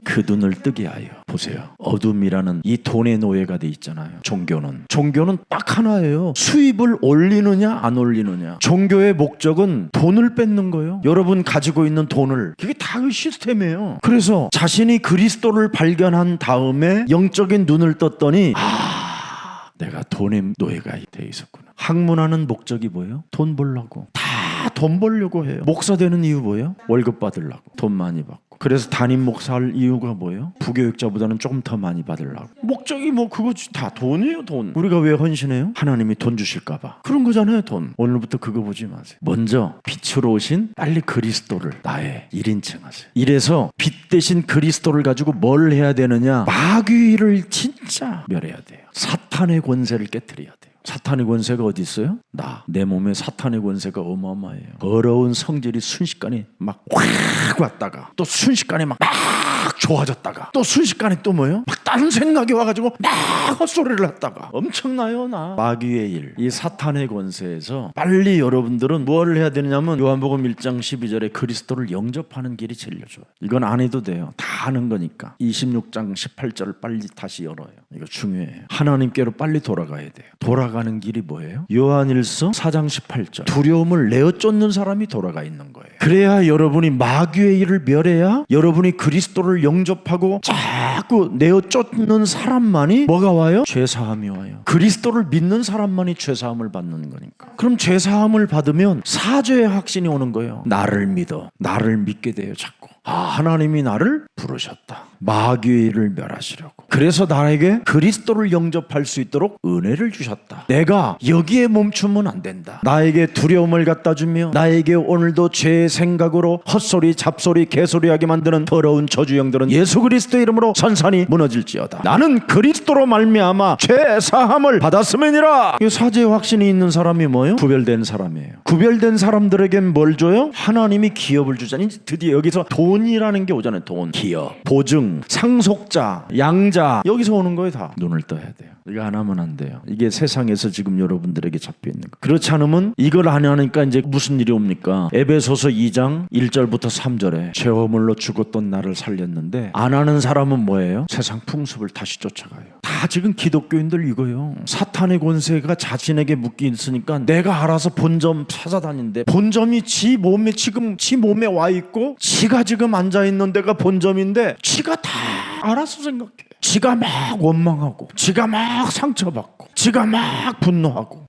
그 눈을 뜨게 하여 보세요. 어둠이라는 이 돈의 노예가 돼 있잖아요. 종교는 딱 하나예요. 수입을 올리느냐 안 올리느냐. 종교의 목적은 돈을 뺏는 거예요. 여러분 가지고 있는 돈을. 그게 다 그 시스템이에요. 그래서 자신이 그리스도를 발견한 다음에 영적인 눈을 떴더니 내가 돈의 노예가 돼 있었구나. 학문하는 목적이 뭐예요? 돈 벌려고. 다 돈 벌려고 해요. 목사 되는 이유 뭐예요? 월급 받으려고. 돈 많이 받고. 그래서 담임 목사 할 이유가 뭐예요? 부교육자보다는 조금 더 많이 받으려고. 목적이 뭐 그거 다 돈이에요, 돈. 우리가 왜 헌신해요? 하나님이 돈 주실까 봐. 그런 거잖아요, 돈. 오늘부터 그거 보지 마세요. 먼저 빛으로 오신 빨리 그리스도를 나의 1인칭 하세요. 이래서 빛 대신 그리스도를 가지고 뭘 해야 되느냐? 마귀를 진짜 멸해야 돼요. 사탄의 권세를 깨트려야 돼요. 사탄의 권세가 어디 있어요? 내 몸에 사탄의 권세가 어마어마해요. 더러운 성질이 순식간에 막 확 왔다가 또 순식간에 막 좋아졌다가 또 순식간에 또 뭐예요? 막 다른 생각이 와가지고 막 헛소리를 했다가 엄청나요. 마귀의 일, 이 사탄의 권세에서 빨리 여러분들은 뭘 해야 되느냐면 요한복음 1장 12절에 그리스도를 영접하는 길이 제일 좋아요. 이건 안 해도 돼요. 다 아는 거니까. 26장 18절을 빨리 다시 열어요. 이거 중요해요. 하나님께로 빨리 돌아가야 돼요. 돌아가는 길이 뭐예요? 요한일서 4장 18절. 두려움을 내어 쫓는 사람이 돌아가 있는 거예요. 그래야 여러분이 마귀의 일을 멸해야 여러분이 그리스도를 영접하고 자꾸 내어 쫓는 사람만이 뭐가 와요? 죄사함이 와요. 그리스도를 믿는 사람만이 죄사함을 받는 거니까. 그럼 죄사함을 받으면 사죄의 확신이 오는 거예요. 나를 믿어. 나를 믿게 돼요. 자꾸. 하나님이 나를 부르셨다. 마귀의 일을 멸하시려고. 그래서 나에게 그리스도를 영접할 수 있도록 은혜를 주셨다. 내가 여기에 멈추면 안 된다. 나에게 두려움을 갖다 주며 나에게 오늘도 죄의 생각으로 헛소리 잡소리 개소리하게 만드는 더러운 저주영들은 예수 그리스도의 이름으로 산산이 무너질지어다. 나는 그리스도로 말미암아 죄 사함을 받았음이니라. 이 사죄의 확신이 있는 사람이 뭐예요? 구별된 사람이에요. 구별된 사람들에겐 뭘 줘요? 하나님이 기업을 주자니. 드디어 여기서 돈이라는 게 오잖아요. 돈, 기업, 보증, 상속자, 양자, 여기서 오는 거예요. 다 눈을 떠야 돼요. 이거 안 하면 안 돼요. 이게 세상에서 지금 여러분들에게 잡혀 있는 거. 그렇지 않으면 이걸 안 하니까 이제 무슨 일이 옵니까? 에베소서 2장 1절부터 3절에 죄화물로 죽었던 나를 살렸는데 안 하는 사람은 뭐예요? 세상 풍습을 다시 쫓아가요. 다 지금 기독교인들 이거예요. 사탄의 권세가 자신에게 묶여 있으니까 내가 알아서 본점 찾아다니는데 본점이 지 몸에 지금 지 몸에 와 있고 지가 지금 앉아 있는 데가 본점인데 지가 다 알아서 생각해. 지가 막 원망하고 지가 막 상처받고 지가 막 분노하고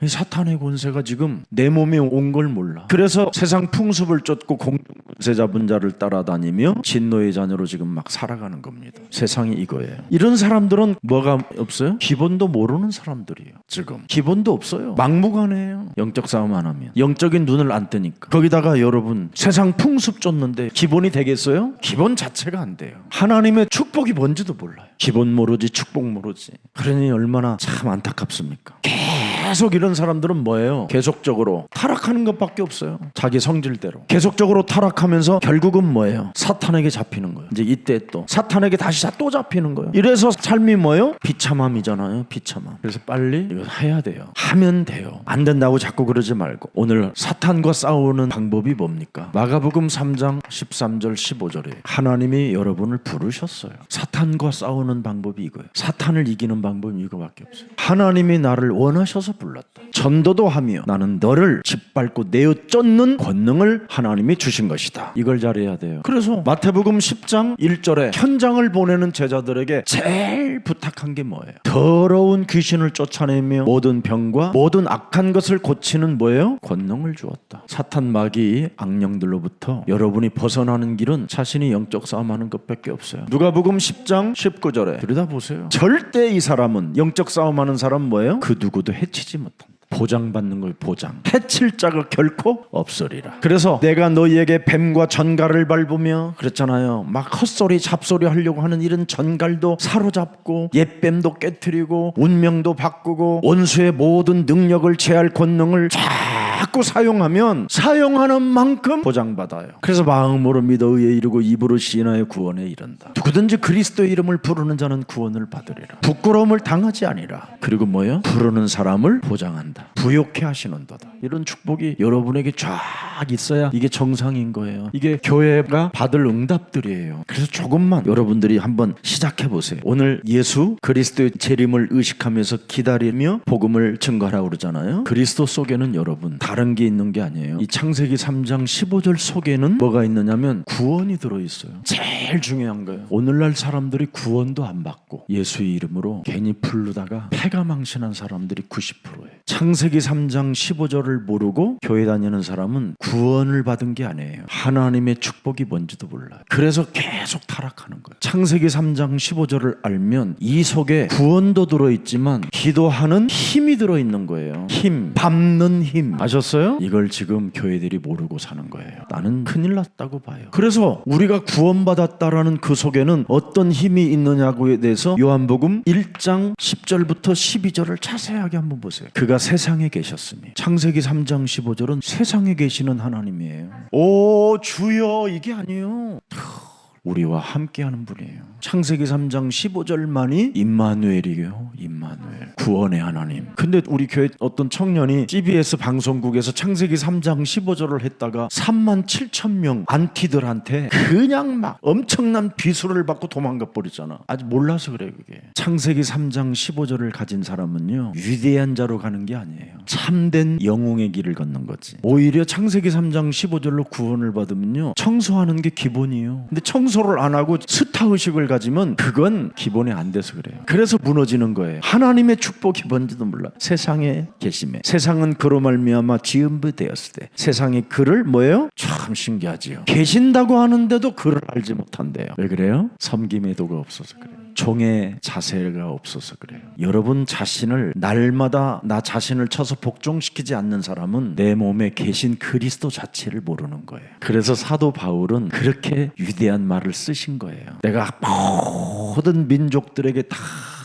이 사탄의 권세가 지금 내 몸에 온 걸 몰라. 그래서 세상 풍습을 쫓고 공동권세 잡은 자를 따라다니며 진노의 자녀로 지금 막 살아가는 겁니다. 세상이 이거예요. 이런 사람들은 뭐가 없어요? 기본도 모르는 사람들이에요. 지금 기본도 없어요. 막무가내예요. 영적 싸움 안 하면. 영적인 눈을 안 뜨니까. 거기다가 여러분 세상 풍습 쫓는데 기본이 되겠어요? 기본 자체가 안 돼요. 하나님의 축복이 뭔지도 몰라요. 기본 모르지 축복 모르지. 그러니 얼마나 참 안타깝습니까? 계속 이런 사람들은 뭐예요? 계속적으로 타락하는 것밖에 없어요. 자기 성질대로 계속적으로 타락하면서 결국은 뭐예요? 사탄에게 잡히는 거예요. 이제 이때 또 사탄에게 다시 또 잡히는 거예요. 이래서 삶이 뭐예요? 비참함이잖아요. 비참함. 그래서 빨리 이거 해야 돼요. 하면 돼요. 안 된다고 자꾸 그러지 말고. 오늘 사탄과 싸우는 방법이 뭡니까? 마가복음 3장 13절 15절에 하나님이 여러분을 부르셨어요. 사탄과 싸우는 방법이 이거예요. 사탄을 이기는 방법은 이거밖에 없어요. 하나님이 나를 원하셔서 불렀다. 전도도 하며 나는 너를 짓밟고 내어 쫓는 권능을 하나님이 주신 것이다. 이걸 잘해야 돼요. 그래서 마태복음 10장 1절에 현장을 보내는 제자들에게 제일 부탁한 게 뭐예요? 더러운 귀신을 쫓아내며 모든 병과 모든 악한 것을 고치는 뭐예요? 권능을 주었다. 사탄 마귀 악령들로부터 여러분이 벗어나는 길은 자신이 영적 싸움하는 것밖에 없어요. 누가복음 10장 19절에 들여다보세요. 절대 이 사람은 영적 싸움하는 사람 뭐예요? 그 누구도 해치지 못한다. 보장받는 걸 보장. 해칠 자가 결코 없으리라. 그래서 내가 너희에게 뱀과 전갈을 밟으며 그랬잖아요. 막 헛소리 잡소리 하려고 하는 이런 전갈도 사로잡고 옛뱀도 깨트리고 운명도 바꾸고 원수의 모든 능력을 제할 권능을 자꾸 사용하면 사용하는 만큼 보장받아요. 그래서 마음으로 믿어 의에 이르고 입으로 시인하여 구원에 이른다. 누구든지 그리스도의 이름을 부르는 자는 구원을 받으리라. 부끄러움을 당하지 아니라. 그리고 뭐예요? 부르는 사람을 보장한다. 부욕해 하시는도다. 이런 축복이 여러분에게 쫙 있어야 이게 정상인 거예요. 이게 교회가 받을 응답들이에요. 그래서 조금만 여러분들이 한번 시작해 보세요. 오늘 예수 그리스도의 재림을 의식하면서 기다리며 복음을 증거하라고 그러잖아요. 그리스도 속에는 여러분 다른 게 있는 게 아니에요. 이 창세기 3장 15절 속에는 뭐가 있느냐면 구원이 들어있어요. 제일 중요한 거예요. 오늘날 사람들이 구원도 안 받고 예수의 이름으로 괜히 부르다가 패가 망신한 사람들이 90%예요. 창세기 3장 15절을 모르고 교회 다니는 사람은 구원을 받은 게 아니에요. 하나님의 축복이 뭔지도 몰라요. 그래서 계속 타락하는 거예요. 창세기 3장 15절을 알면 이 속에 구원도 들어있지만 기도하는 힘이 들어있는 거예요. 힘, 밟는 힘. 아셨어요? 이걸 지금 교회들이 모르고 사는 거예요. 나는 큰일 났다고 봐요. 그래서 우리가 구원받았다라는 그 속에는 어떤 힘이 있느냐고에 대해서 요한복음 1장 10절부터 12절을 자세하게 한번 보세요. 그가 세상에 계셨으니. 창세기 3장 15절은 세상에 계시는 하나님이에요. 오 주여 이게 아니에요. 우리와 함께하는 분이에요. 창세기 3장 15절만이 임마누엘이에요. 임마누엘. 구원의 하나님. 근데 우리 교회 어떤 청년이 CBS 방송국에서 창세기 3장 15절을 했다가 37,000명 안티들한테 그냥 막 엄청난 비수를 받고 도망가 버리잖아. 아직 몰라서 그래 그게. 창세기 3장 15절을 가진 사람은요 위대한 자로 가는 게 아니에요. 참된 영웅의 길을 걷는 거지. 오히려 창세기 3장 15절로 구원을 받으면요 청소하는 게 기본이에요. 근데 청소를 안 하고 스타의식을 가지면 그건 기본이 안 돼서 그래요. 그래서 무너지는 거예요. 하나님의 축복이 뭔지도 몰라. 세상에 계심에. 세상은 그로 말미암아 지음부 되었을 때 세상에 그를 뭐예요? 참 신기하지요. 계신다고 하는데도 그를 알지 못한대요. 왜 그래요? 섬김의 도가 없어서 그래요. 종의 자세가 없어서 그래요. 여러분 자신을 날마다 나 자신을 쳐서 복종시키지 않는 사람은 내 몸에 계신 그리스도 자체를 모르는 거예요. 그래서 사도 바울은 그렇게 위대한 말을 쓰신 거예요. 내가 모든 민족들에게 다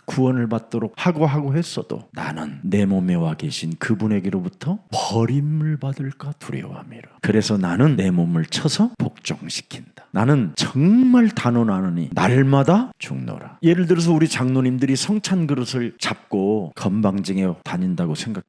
구원을 받도록 하고 했어도 나는 내 몸에 와 계신 그분에게로부터 버림을 받을까 두려워함이라. 그래서 나는 내 몸을 쳐서 복종시킨다. 나는 정말 단언하노니 날마다 죽노라. 예를 들어서 우리 장로님들이 성찬 그릇을 잡고 건방지게 다닌다고 생각해.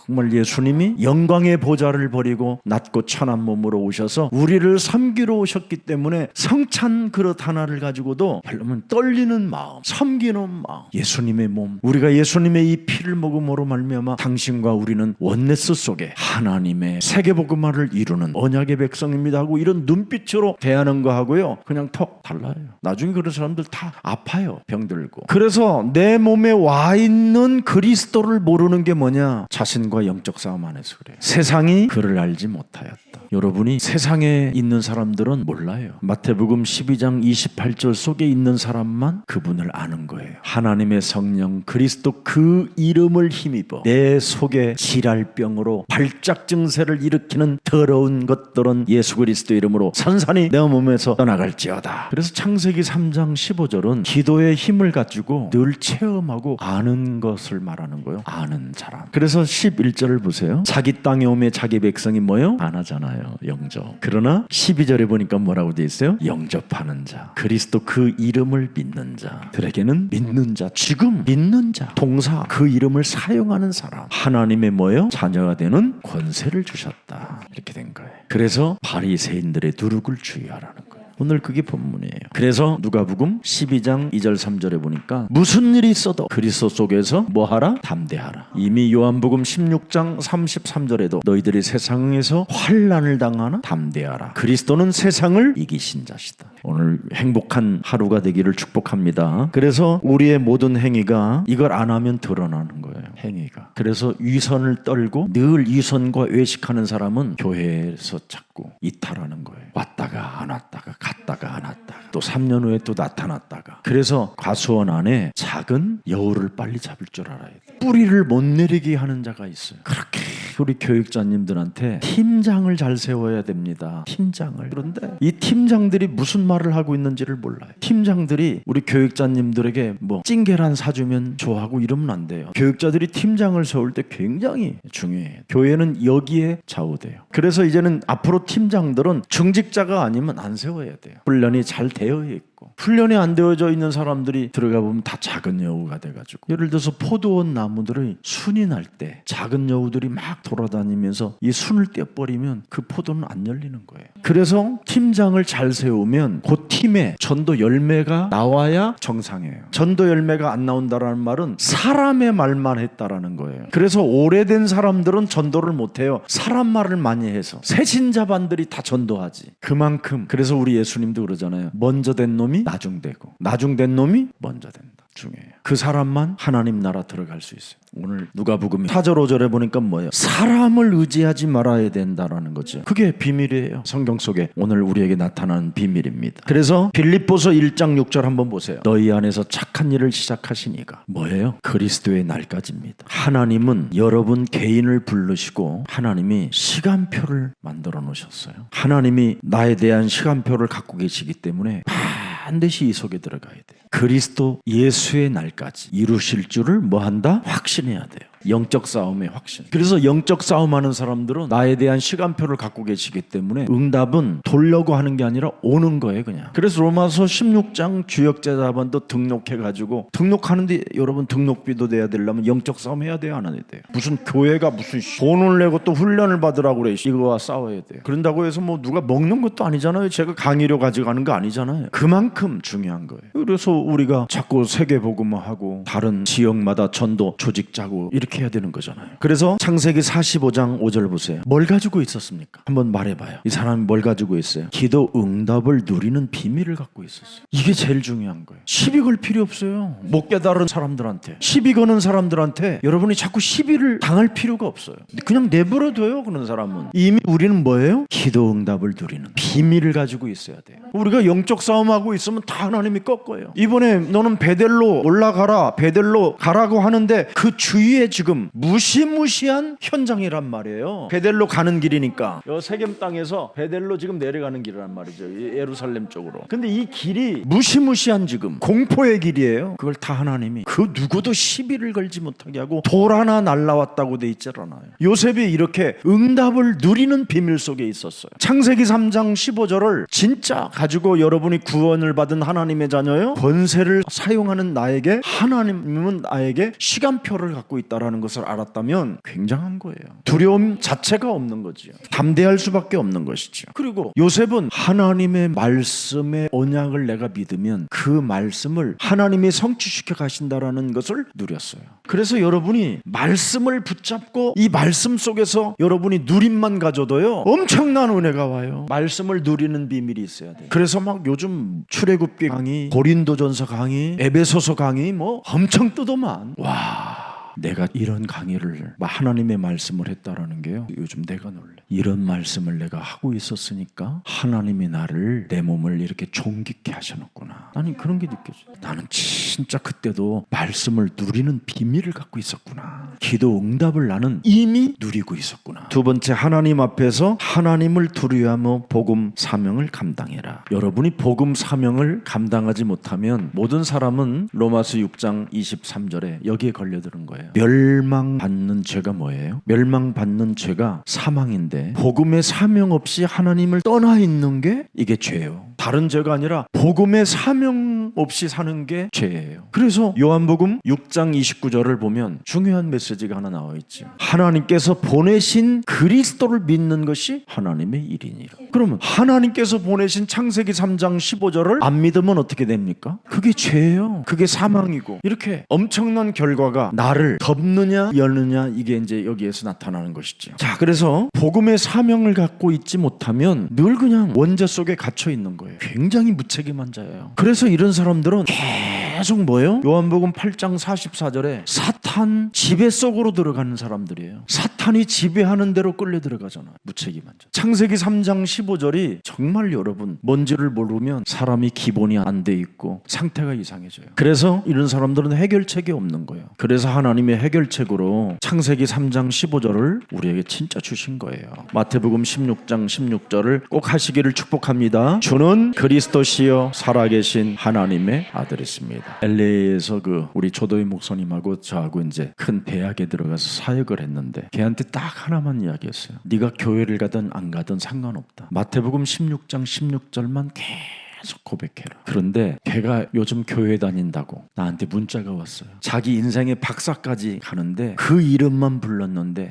정말 예수님이 영광의 보좌를 버리고 낮고 천한 몸으로 오셔서 우리를 섬기러 오셨기 때문에 성찬 그릇 하나를 가지고도 여러분 떨리는 마음, 섬기는 마음, 예수님의 몸, 우리가 예수님의 이 피를 먹음으로 말미암아 당신과 우리는 원네스 속에 하나님의 세계복음화를 이루는 언약의 백성입니다 하고 이런 눈빛으로 대하는 거 하고요 그냥 턱 달라요. 나중에 그런 사람들 다 아파요. 병들고. 그래서 내 몸에 와 있는 그리스도를 모르는 게 뭐냐? 자신과 영적 싸움 안에서 그래요. 세상이 그를 알지 못하였다. 여러분이 세상에 있는 사람들은 몰라요. 마태복음 12장 28절 속에 있는 사람만 그분을 아는 거예요. 하나님의 성령 그리스도 그 이름을 힘입어 내 속에 질랄병으로 발작 증세를 일으키는 더러운 것들은 예수 그리스도 이름으로 산산이 내 몸에서 떠나갈지어다. 그래서 창세기 3장 15절은 기도의 힘을 가지고 늘 체험하고 아는 것을 말하는 거예요. 아는 사람. 그래서 11절을 보세요. 자기 땅에 오매 자기 백성이 뭐요? 안 하잖아요. 영접. 그러나 12절에 보니까 뭐라고 되어 있어요? 영접하는 자. 그리스도 그 이름을 믿는 자. 들에게는 믿는 자. 지금 믿는 자. 동사. 그 이름을 사용하는 사람. 하나님의 뭐요? 자녀가 되는 권세를 주셨다. 이렇게 된 거예요. 그래서 바리새인들의 누룩을 주의하라는 거예요. 오늘 그게 본문이에요. 그래서 누가복음 12장 2절 3절에 보니까 무슨 일이 있어도 그리스도 속에서 뭐하라? 담대하라. 이미 요한복음 16장 33절에도 너희들이 세상에서 환난을 당하나 담대하라. 그리스도는 세상을 이기신 자시다. 오늘 행복한 하루가 되기를 축복합니다. 그래서 우리의 모든 행위가 이걸 안 하면 드러나는 거예요. 행위가. 그래서 위선을 떨고 늘 위선과 외식하는 사람은 교회에서 자꾸 이탈하는 거예요. 왔다가 안 왔다가 갔다가 안 왔다가 또 3년 후에 또 나타났다가. 그래서 과수원 안에 작은 여우를 빨리 잡을 줄 알아야 돼요. 뿌리를 못 내리게 하는 자가 있어요. 그렇게 우리 교육자님들한테 팀장을 잘 세워야 됩니다. 팀장을. 그런데 이 팀장들이 무슨 말을 하고 있는지를 몰라요. 팀장들이 우리 교육자님들에게 뭐 찐계란 사주면 좋아하고 이러면 안 돼요. 교육자들이 팀장을 세울 때 굉장히 중요해요. 교회는 여기에 좌우돼요. 그래서 이제는 앞으로 팀장들은 중직자가 아니면 안 세워야 돼요. 훈련이 잘 되어 있고. 훈련이 안 되어져 있는 사람들이 들어가 보면 다 작은 여우가 돼가지고, 예를 들어서 포도원 나무들의 순이 날 때 작은 여우들이 막 돌아다니면서 이 순을 떼어버리면 그 포도는 안 열리는 거예요. 그래서 팀장을 잘 세우면 그 힘에 전도 열매가 나와야 정상이에요. 전도 열매가 안 나온다라는 말은 사람의 말만 했다라는 거예요. 그래서 오래된 사람들은 전도를 못해요. 사람 말을 많이 해서. 새신자반들이 다 전도하지. 그만큼 그래서 우리 예수님도 그러잖아요. 먼저 된 놈이 나중되고 나중된 놈이 먼저 된다. 중요해요. 그 사람만 하나님 나라 들어갈 수 있어요. 오늘 누가복음 4절 5절에 보니까 뭐예요? 사람을 의지하지 말아야 된다라는 거죠. 그게 비밀이에요. 성경 속에 오늘 우리에게 나타나는 비밀입니다. 그래서 빌립보서 1장 6절 한번 보세요. 너희 안에서 착한 일을 시작하시니가 뭐예요? 그리스도의 날까지입니다. 하나님은 여러분 개인을 부르시고 하나님이 시간표를 만들어 놓으셨어요. 하나님이 나에 대한 시간표를 갖고 계시기 때문에 반드시 이 속에 들어가야 돼요. 그리스도 예수의 날까지 이루실 줄을 뭐한다? 확신해야 돼요. 영적 싸움의 확신. 그래서 영적 싸움하는 사람들은 나에 대한 시간표를 갖고 계시기 때문에 응답은 돌려고 하는 게 아니라 오는 거예요 그냥. 그래서 로마서 16장 주역제자반도 등록해가지고 등록하는데 여러분 등록비도 내야 되려면 영적 싸움 해야 돼요 안 해야 돼요? 무슨 교회가 무슨 돈을 내고 또 훈련을 받으라고 그래. 이거와 싸워야 돼요. 그런다고 해서 뭐 누가 먹는 것도 아니잖아요. 제가 강의료 가져가는 거 아니잖아요. 그만큼 중요한 거예요. 그래서 우리가 자꾸 세계복음화하고 다른 지역마다 전도 조직 짜고 이렇게 해야 되는 거잖아요. 그래서 창세기 45장 5절 보세요. 뭘 가지고 있었습니까? 한번 말해봐요. 이 사람이 뭘 가지고 있어요? 기도 응답을 누리는 비밀을 갖고 있었어요. 이게 제일 중요한 거예요. 시비 걸 필요 없어요. 못 깨달은 사람들한테, 시비 거는 사람들한테 여러분이 자꾸 시비를 당할 필요가 없어요. 그냥 내버려둬요. 그런 사람은 이미 우리는 뭐예요? 기도 응답을 누리는 비밀을 가지고 있어야 돼요. 우리가 영적 싸움하고 있으면 다 하나님이 꺾어요. 이번에 너는 베델로 올라가라, 베델로 가라고 하는데 그 주위에 지금 무시무시한 현장이란 말이에요. 베델로 가는 길이니까 요 세겜 땅에서 베델로 지금 내려가는 길이란 말이죠. 예루살렘 쪽으로. 근데 이 길이 무시무시한 지금 공포의 길이에요. 그걸 다 하나님이 그 누구도 시비를 걸지 못하게 하고 돌 하나 날라왔다고 돼 있지 않아요. 요셉이 이렇게 응답을 누리는 비밀 속에 있었어요. 창세기 3장 15절을 진짜 가지고 여러분이 구원을 받은 하나님의 자녀요, 권세를 사용하는 나에게 하나님은 나에게 시간표를 갖고 있다라는 것을 알았다면 굉장한 거예요. 두려움 자체가 없는 거지요. 담대할 수밖에 없는 것이죠. 그리고 요셉은 하나님의 말씀의 언약을 내가 믿으면 그 말씀을 하나님이 성취시켜 가신다라는 것을 누렸어요. 그래서 여러분이 말씀을 붙잡고 이 말씀 속에서 여러분이 누림만 가져도요 엄청난 은혜가 와요. 말씀을 누리는 비밀이 있어야 돼요. 그래서 막 요즘 출애굽기 강의, 고린도전서 강의, 에베소서 강의 뭐 엄청 뜨더만. 와, 내가 이런 강의를 하나님의 말씀을 했다라는 게요 요즘 내가 놀래. 이런 말씀을 내가 하고 있었으니까 하나님이 나를, 내 몸을 이렇게 존귀케 하셔놓구나. 나는 그런 게 느껴져요. 나는 진짜 그때도 말씀을 누리는 비밀을 갖고 있었구나. 기도 응답을 나는 이미 누리고 있었구나. 두 번째, 하나님 앞에서 하나님을 두려워하며 복음 사명을 감당해라. 여러분이 복음 사명을 감당하지 못하면 모든 사람은 로마서 6장 23절에 여기에 걸려드는 거예요. 멸망받는 죄가 뭐예요? 멸망받는 죄가 사망인데 복음의 사명 없이 하나님을 떠나 있는 게 이게 죄예요. 다른 죄가 아니라 복음의 사명 없이 사는 게 죄예요. 그래서 요한복음 6장 29절을 보면 중요한 메시지가 하나 나와 있죠. 하나님께서 보내신 그리스도를 믿는 것이 하나님의 일이니라. 그러면 하나님께서 보내신 창세기 3장 15절을 안 믿으면 어떻게 됩니까? 그게 죄예요. 그게 사망이고. 이렇게 엄청난 결과가 나를 덮느냐 여느냐, 이게 이제 여기에서 나타나는 것이죠. 자, 그래서 복음의 사명을 갖고 있지 못하면 늘 그냥 원죄 속에 갇혀 있는 거예요. 굉장히 무책임한 자예요. 그래서 이런 사람들은 계속 뭐예요? 요한복음 8장 44절에 사탄 지배 속으로 들어가는 사람들이에요. 사탄이 지배하는 대로 끌려 들어가잖아요. 무책임한 자. 창세기 3장 15절이 정말 여러분 뭔지를 모르면 사람이 기본이 안 돼 있고 상태가 이상해져요. 그래서 이런 사람들은 해결책이 없는 거예요. 그래서 하나님의 해결책으로 창세기 3장 15절을 우리에게 진짜 주신 거예요. 마태복음 16장 16절을 꼭 하시기를 축복합니다. 주는 그리스도시요 살아계신 하나님의 아들이십니다. LA에서 우리 조도희 목사님하고 저하고 이제 큰 대학에 들어가서 사역을 했는데 걔한테 딱 하나만 이야기했어요. 네가 교회를 가든 안 가든 상관없다. 마태복음 16장 16절만 계속 고백해라. 그런데 걔가 요즘 교회 다닌다고 나한테 문자가 왔어요. 자기 인생의 박사까지 가는데 그 이름만 불렀는데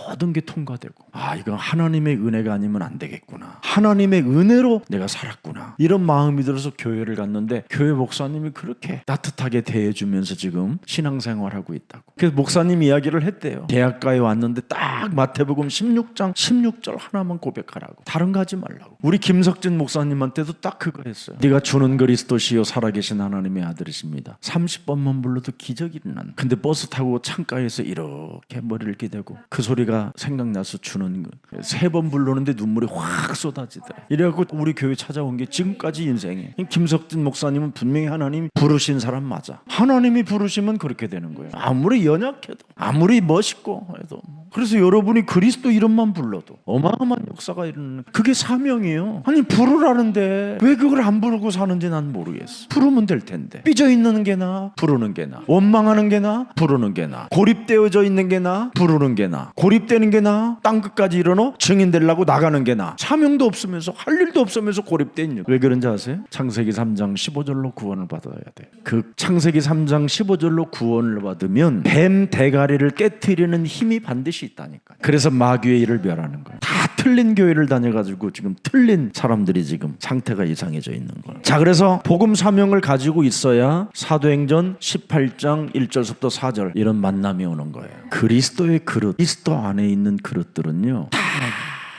모든 게 통과되고, 이건 하나님의 은혜가 아니면 안 되겠구나, 하나님의 은혜로 내가 살았구나, 이런 마음이 들어서 교회를 갔는데 교회 목사님이 그렇게 따뜻하게 대해주면서 지금 신앙생활하고 있다고. 그래서 목사님 이야기를 했대요. 대학가에 왔는데 딱 마태복음 16장 16절 하나만 고백하라고, 다른 거 하지 말라고. 우리 김석진 목사님한테도 딱 그거 했어요. 네가 주는 그리스도시요 살아계신 하나님의 아들이십니다. 30번만 불러도 기적이 일어나는. 근데 버스 타고 창가에서 이렇게 머리를 기대고 그 소리가 생각나서 주는 거. 3번 부르는데 눈물이 확 쏟아지더라. 이래갖고 우리 교회 찾아온 게 지금까지 인생에. 김석진 목사님은 분명히 하나님 부르신 사람 맞아. 하나님이 부르시면 그렇게 되는 거예요. 아무리 연약해도, 아무리 멋있고 해도. 그래서 여러분이 그리스도 이름만 불러도 어마어마한 역사가 일어나는, 그게 사명이에요. 아니 부르라는데 왜 그걸 안 부르고 사는지 난 모르겠어. 부르면 될 텐데. 삐져 있는 게 나아, 부르는 게 나아. 원망하는 게 나아, 부르는 게 나아. 고립되어져 있는 게 나아, 부르는 게 나아. 고립되는 게 나아, 땅끝까지 이르러 증인 되려고 나가는 게 나아. 사명도 없으면서 할 일도 없으면서 고립돼 있는. 왜 그런지 아세요? 창세기 3장 15절로 구원을 받아야 돼. 그 창세기 3장 15절로 구원을 받으면 뱀 대가리를 깨트리는 힘이 반드시 있다니까. 그래서 마귀의 일을 멸하는 거야. 다 틀린 교회를 다녀가지고 지금 틀린 사람들이 지금 상태가 이상해져 있는 거야. 자, 그래서 복음 사명을 가지고 있어야 사도행전 18장 1절부터 4절 이런 만남이 오는 거예요. 그리스도의 그릇, 그리스도 안에 있는 그릇들은요 다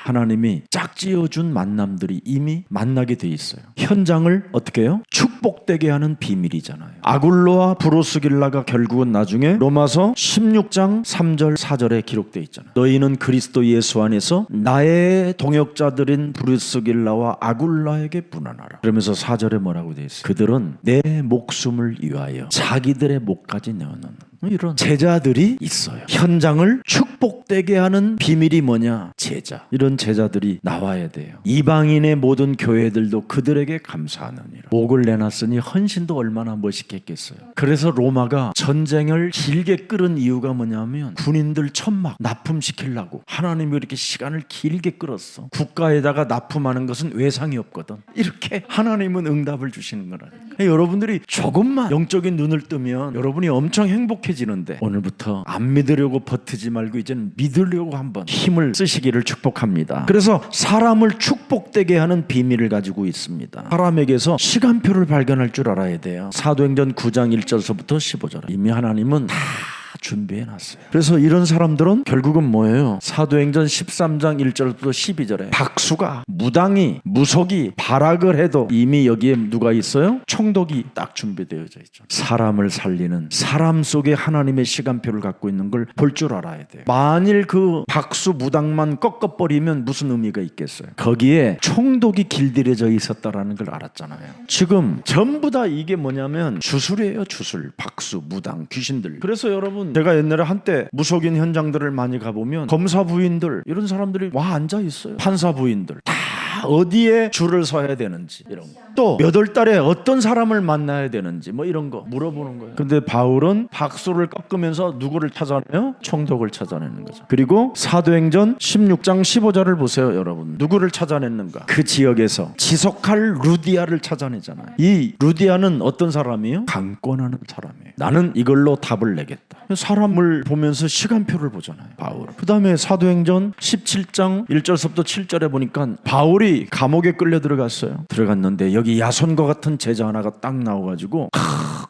하나님이 짝지어준 만남들이 이미 만나게 돼 있어요. 현장을 어떻게 해요? 축복되게 하는 비밀이잖아요. 아굴로와 브로스길라가 결국은 나중에 로마서 16장 3절 4절에 기록돼 있잖아요. 너희는 그리스도 예수 안에서 나의 동역자들인 브로스길라와 아굴라에게 분한하라. 그러면서 4절에 뭐라고 돼 있어요? 그들은 내 목숨을 위하여 자기들의 목까지 내어놓는 이런 제자들이 있어요. 현장을 축복되게 하는 비밀이 뭐냐? 제자. 이런 제자들이 나와야 돼요. 이방인의 모든 교회들도 그들에게 감사하느니라. 목을 내놨으니 헌신도 얼마나 멋있겠겠어요. 그래서 로마가 전쟁을 길게 끌은 이유가 뭐냐면 군인들 천막 납품시키려고 하나님이 이렇게 시간을 길게 끌었어. 국가에다가 납품하는 것은 외상이 없거든. 이렇게 하나님은 응답을 주시는 거라니까. 여러분들이 조금만 영적인 눈을 뜨면 여러분이 엄청 행복해지는데, 오늘부터 안 믿으려고 버티지 말고 이제는 믿으려고 한번 힘을 쓰시기를 축복합니다. 그래서 사람을 축복되게 하는 비밀을 가지고 있습니다. 사람에게서 시간표를 발견할 줄 알아야 돼요. 사도행전 9장 1절서부터 15절 이미 하나님은 다 준비해놨어요. 그래서 이런 사람들은 결국은 뭐예요? 사도행전 13장 1절부터 12절에 박수가, 무당이, 무속이 발악을 해도 이미 여기에 누가 있어요? 총독이 딱 준비되어져 있죠. 사람을 살리는, 사람 속에 하나님의 시간표를 갖고 있는 걸 볼 줄 알아야 돼요. 만일 그 박수 무당만 꺾어버리면 무슨 의미가 있겠어요? 거기에 총독이 길들여져 있었다라는 걸 알았잖아요. 지금 전부 다 이게 뭐냐면 주술이에요. 주술, 박수, 무당, 귀신들. 그래서 여러분, 제가 옛날에 한때 무속인 현장들을 많이 가보면 검사 부인들 이런 사람들이 와 앉아 있어요. 판사 부인들 다 어디에 줄을 서야 되는지, 이런 거. 또 몇 월 달에 어떤 사람을 만나야 되는지 뭐 이런 거 물어보는 거예요. 근데 바울은 박수를 꺾으면서 누구를 찾아내요? 총독을 찾아내는 거죠. 그리고 사도행전 16장 15절을 보세요. 여러분, 누구를 찾아냈는가? 그 지역에서 지속할 루디아를 찾아내잖아요. 이 루디아는 어떤 사람이에요? 강권하는 사람이에요. 나는 이걸로 답을 내겠다. 사람을 보면서 시간표를 보잖아요, 바울. 그 다음에 사도행전 17장 1절부터 7절에 보니까 바울이 감옥에 끌려 들어갔어요. 들어갔는데 여기 야손과 같은 제자 하나가 딱 나와가지고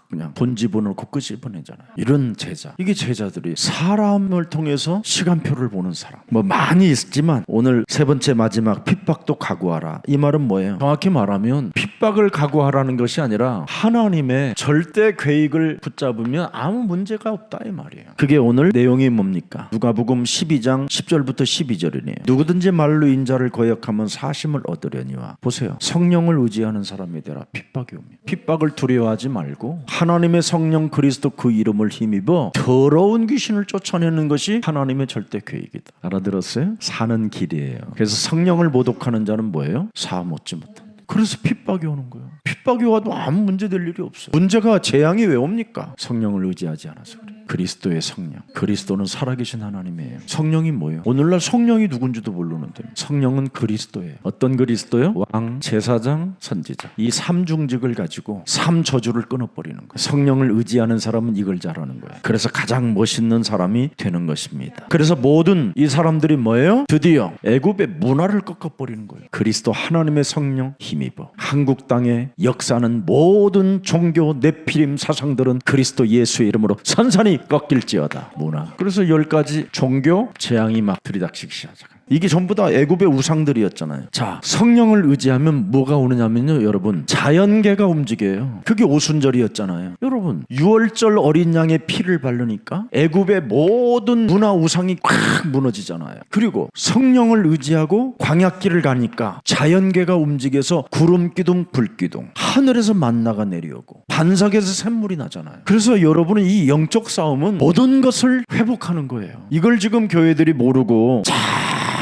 그냥 돈 집어넣고 끄집어내잖아요. 이런 제자, 이게 제자들이 사람을 통해서 시간표를 보는 사람. 뭐 많이 있지만 오늘 세 번째 마지막 핍박도 각오하라. 이 말은 뭐예요? 정확히 말하면 핍박을 각오하라는 것이 아니라 하나님의 절대 계획을 붙잡으면 아무 문제가 없다 이 말이에요. 그게 오늘 내용이 뭡니까? 누가복음 12장 10절부터 12절이네요. 누구든지 말로 인자를 거역하면 사심을 얻으려니와. 보세요. 성령을 의지하는 사람이 되라. 핍박이 옵니다. 핍박을 두려워하지 말고 하나님의 성령 그리스도 그 이름을 힘입어 더러운 귀신을 쫓아내는 것이 하나님의 절대 계획이다. 알아들었어요? 사는 길이에요. 그래서 성령을 모독하는 자는 뭐예요? 사함 얻지 못한다. 그래서 핍박이 오는 거예요. 핍박이 와도 아무 문제 될 일이 없어요. 문제가 재앙이 왜 옵니까? 성령을 의지하지 않아서 그래요. 그리스도의 성령. 그리스도는 살아계신 하나님이에요. 성령이 뭐예요? 오늘날 성령이 누군지도 모르는데 성령은 그리스도예요. 어떤 그리스도요? 왕, 제사장, 선지자. 이 삼중직을 가지고 삼저주를 끊어버리는 거예요. 성령을 의지하는 사람은 이걸 잘하는 거예요. 그래서 가장 멋있는 사람이 되는 것입니다. 그래서 모든 이 사람들이 뭐예요? 드디어 애굽의 문화를 꺾어버리는 거예요. 그리스도 하나님의 성령 힘입어 한국 땅에 역사하는 모든 종교 네피림 사상들은 그리스도 예수의 이름으로 산산이 꺾일지어다. 문화. 그래서 10가지 종교 재앙이 막 들이닥치기 시작하죠. 이게 전부 다 애굽의 우상들이었잖아요. 자, 성령을 의지하면 뭐가 오느냐면요, 여러분, 자연계가 움직여요. 그게 오순절이었잖아요. 여러분, 6월절 어린 양의 피를 바르니까 애굽의 모든 문화 우상이 꽉 무너지잖아요. 그리고 성령을 의지하고 광야길을 가니까 자연계가 움직여서 구름기둥, 불기둥, 하늘에서 만나가 내려오고 반석에서 샘물이 나잖아요. 그래서 여러분은 이 영적 싸움은 모든 것을 회복하는 거예요. 이걸 지금 교회들이 모르고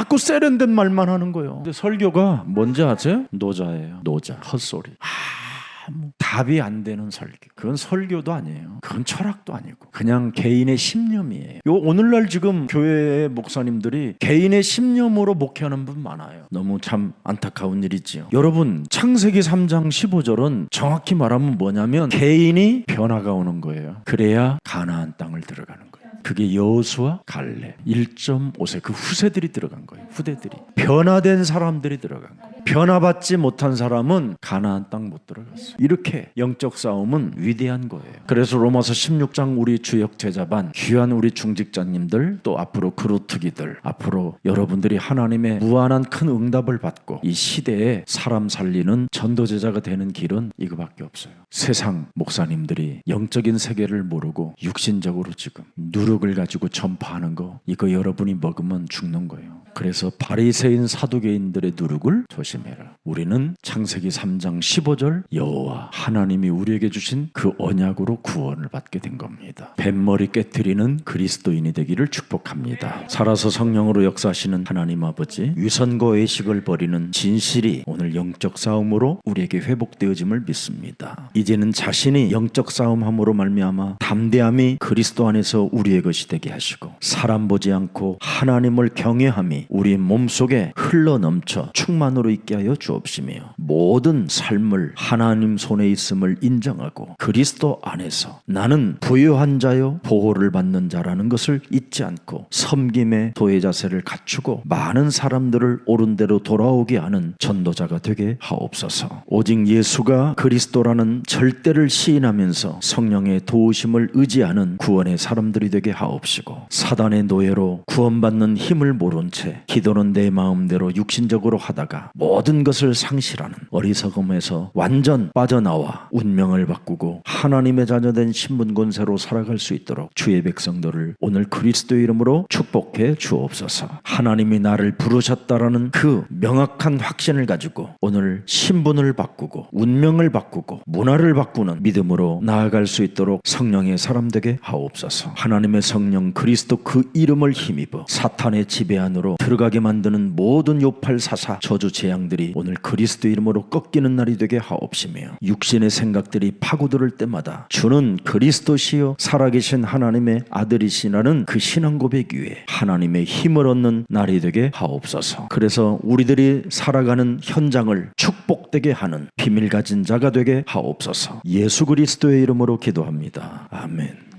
자꾸 세련된 말만 하는 거예요. 근데 설교가 뭔지 아세요? 노자예요. 노자. 헛소리. 답이 안 되는 설교. 그건 설교도 아니에요. 그건 철학도 아니고 그냥 개인의 신념이에요. 오늘날 지금 교회 목사님들이 개인의 신념으로 목회하는 분 많아요. 너무 참 안타까운 일이지요. 여러분, 창세기 3장 15절은 정확히 말하면 뭐냐면 개인이 변화가 오는 거예요. 그래야 가나안 땅을 들어가는 거예요. 그게 여호수아, 갈렙 1.5세 그 후세들이 들어간 거예요. 후대들이 변화된 사람들이 들어간 거예요. 변화받지 못한 사람은 가나안 땅 못 들어갔어요. 이렇게 영적 싸움은 위대한 거예요. 그래서 로마서 16장 우리 주역 제자반 귀한 우리 중직자님들 또 앞으로 그루트기들 앞으로 여러분들이 하나님의 무한한 큰 응답을 받고 이 시대에 사람 살리는 전도제자가 되는 길은 이거밖에 없어요. 세상 목사님들이 영적인 세계를 모르고 육신적으로 지금 누룩을 가지고 전파하는 거 이거 여러분이 먹으면 죽는 거예요. 그래서 바리새인 사두개인들의 누룩을 조심해라. 우리는 창세기 3장 15절 여호와 하나님이 우리에게 주신 그 언약으로 구원을 받게 된 겁니다. 뱃머리 깨트리는 그리스도인이 되기를 축복합니다. 살아서 성령으로 역사하시는 하나님 아버지, 위선과 외식을 버리는 진실이 오늘 영적 싸움으로 우리에게 회복되어짐을 믿습니다. 이제는 자신이 영적 싸움함으로 말미암아 담대함이 그리스도 안에서 우리의 것이 되게 하시고 사람 보지 않고 하나님을 경외함이 우리 몸속에 흘러넘쳐 충만으로 있게 하여 주옵시며 모든 삶을 하나님 손에 있음을 인정하고 그리스도 안에서 나는 부유한 자요 보호를 받는 자라는 것을 잊지 않고 섬김의 도의 자세를 갖추고 많은 사람들을 옳은 대로 돌아오게 하는 전도자가 되게 하옵소서. 오직 예수가 그리스도라는 절대를 시인하면서 성령의 도우심을 의지하는 구원의 사람들이 되게 하옵시고 사단의 노예로 구원받는 힘을 모른 채 기도는 내 마음대로 육신적으로 하다가 모든 것을 상실하는 어리석음에서 완전 빠져나와 운명을 바꾸고 하나님의 자녀된 신분 권세로 살아갈 수 있도록 주의 백성들을 오늘 그리스도의 이름으로 축복해 주옵소서. 하나님이 나를 부르셨다라는 그 명확한 확신을 가지고 오늘 신분을 바꾸고 운명을 바꾸고 문화를 바꾸는 믿음으로 나아갈 수 있도록 성령의 사람 되게 하옵소서. 하나님의 성령 그리스도 그 이름을 힘입어 사탄의 지배 안으로 들어가게 만드는 모든 요팔사사 저주 재앙들이 오늘 그리스도 이름으로 꺾이는 날이 되게 하옵시며 육신의 생각들이 파고들 때마다 주는 그리스도시요 살아계신 하나님의 아들이시라는 그 신앙 고백 위에 하나님의 힘을 얻는 날이 되게 하옵소서. 그래서 우리들이 살아가는 현장을 축복되게 하는 비밀 가진 자가 되게 하옵소서. 예수 그리스도의 이름으로 기도합니다. 아멘.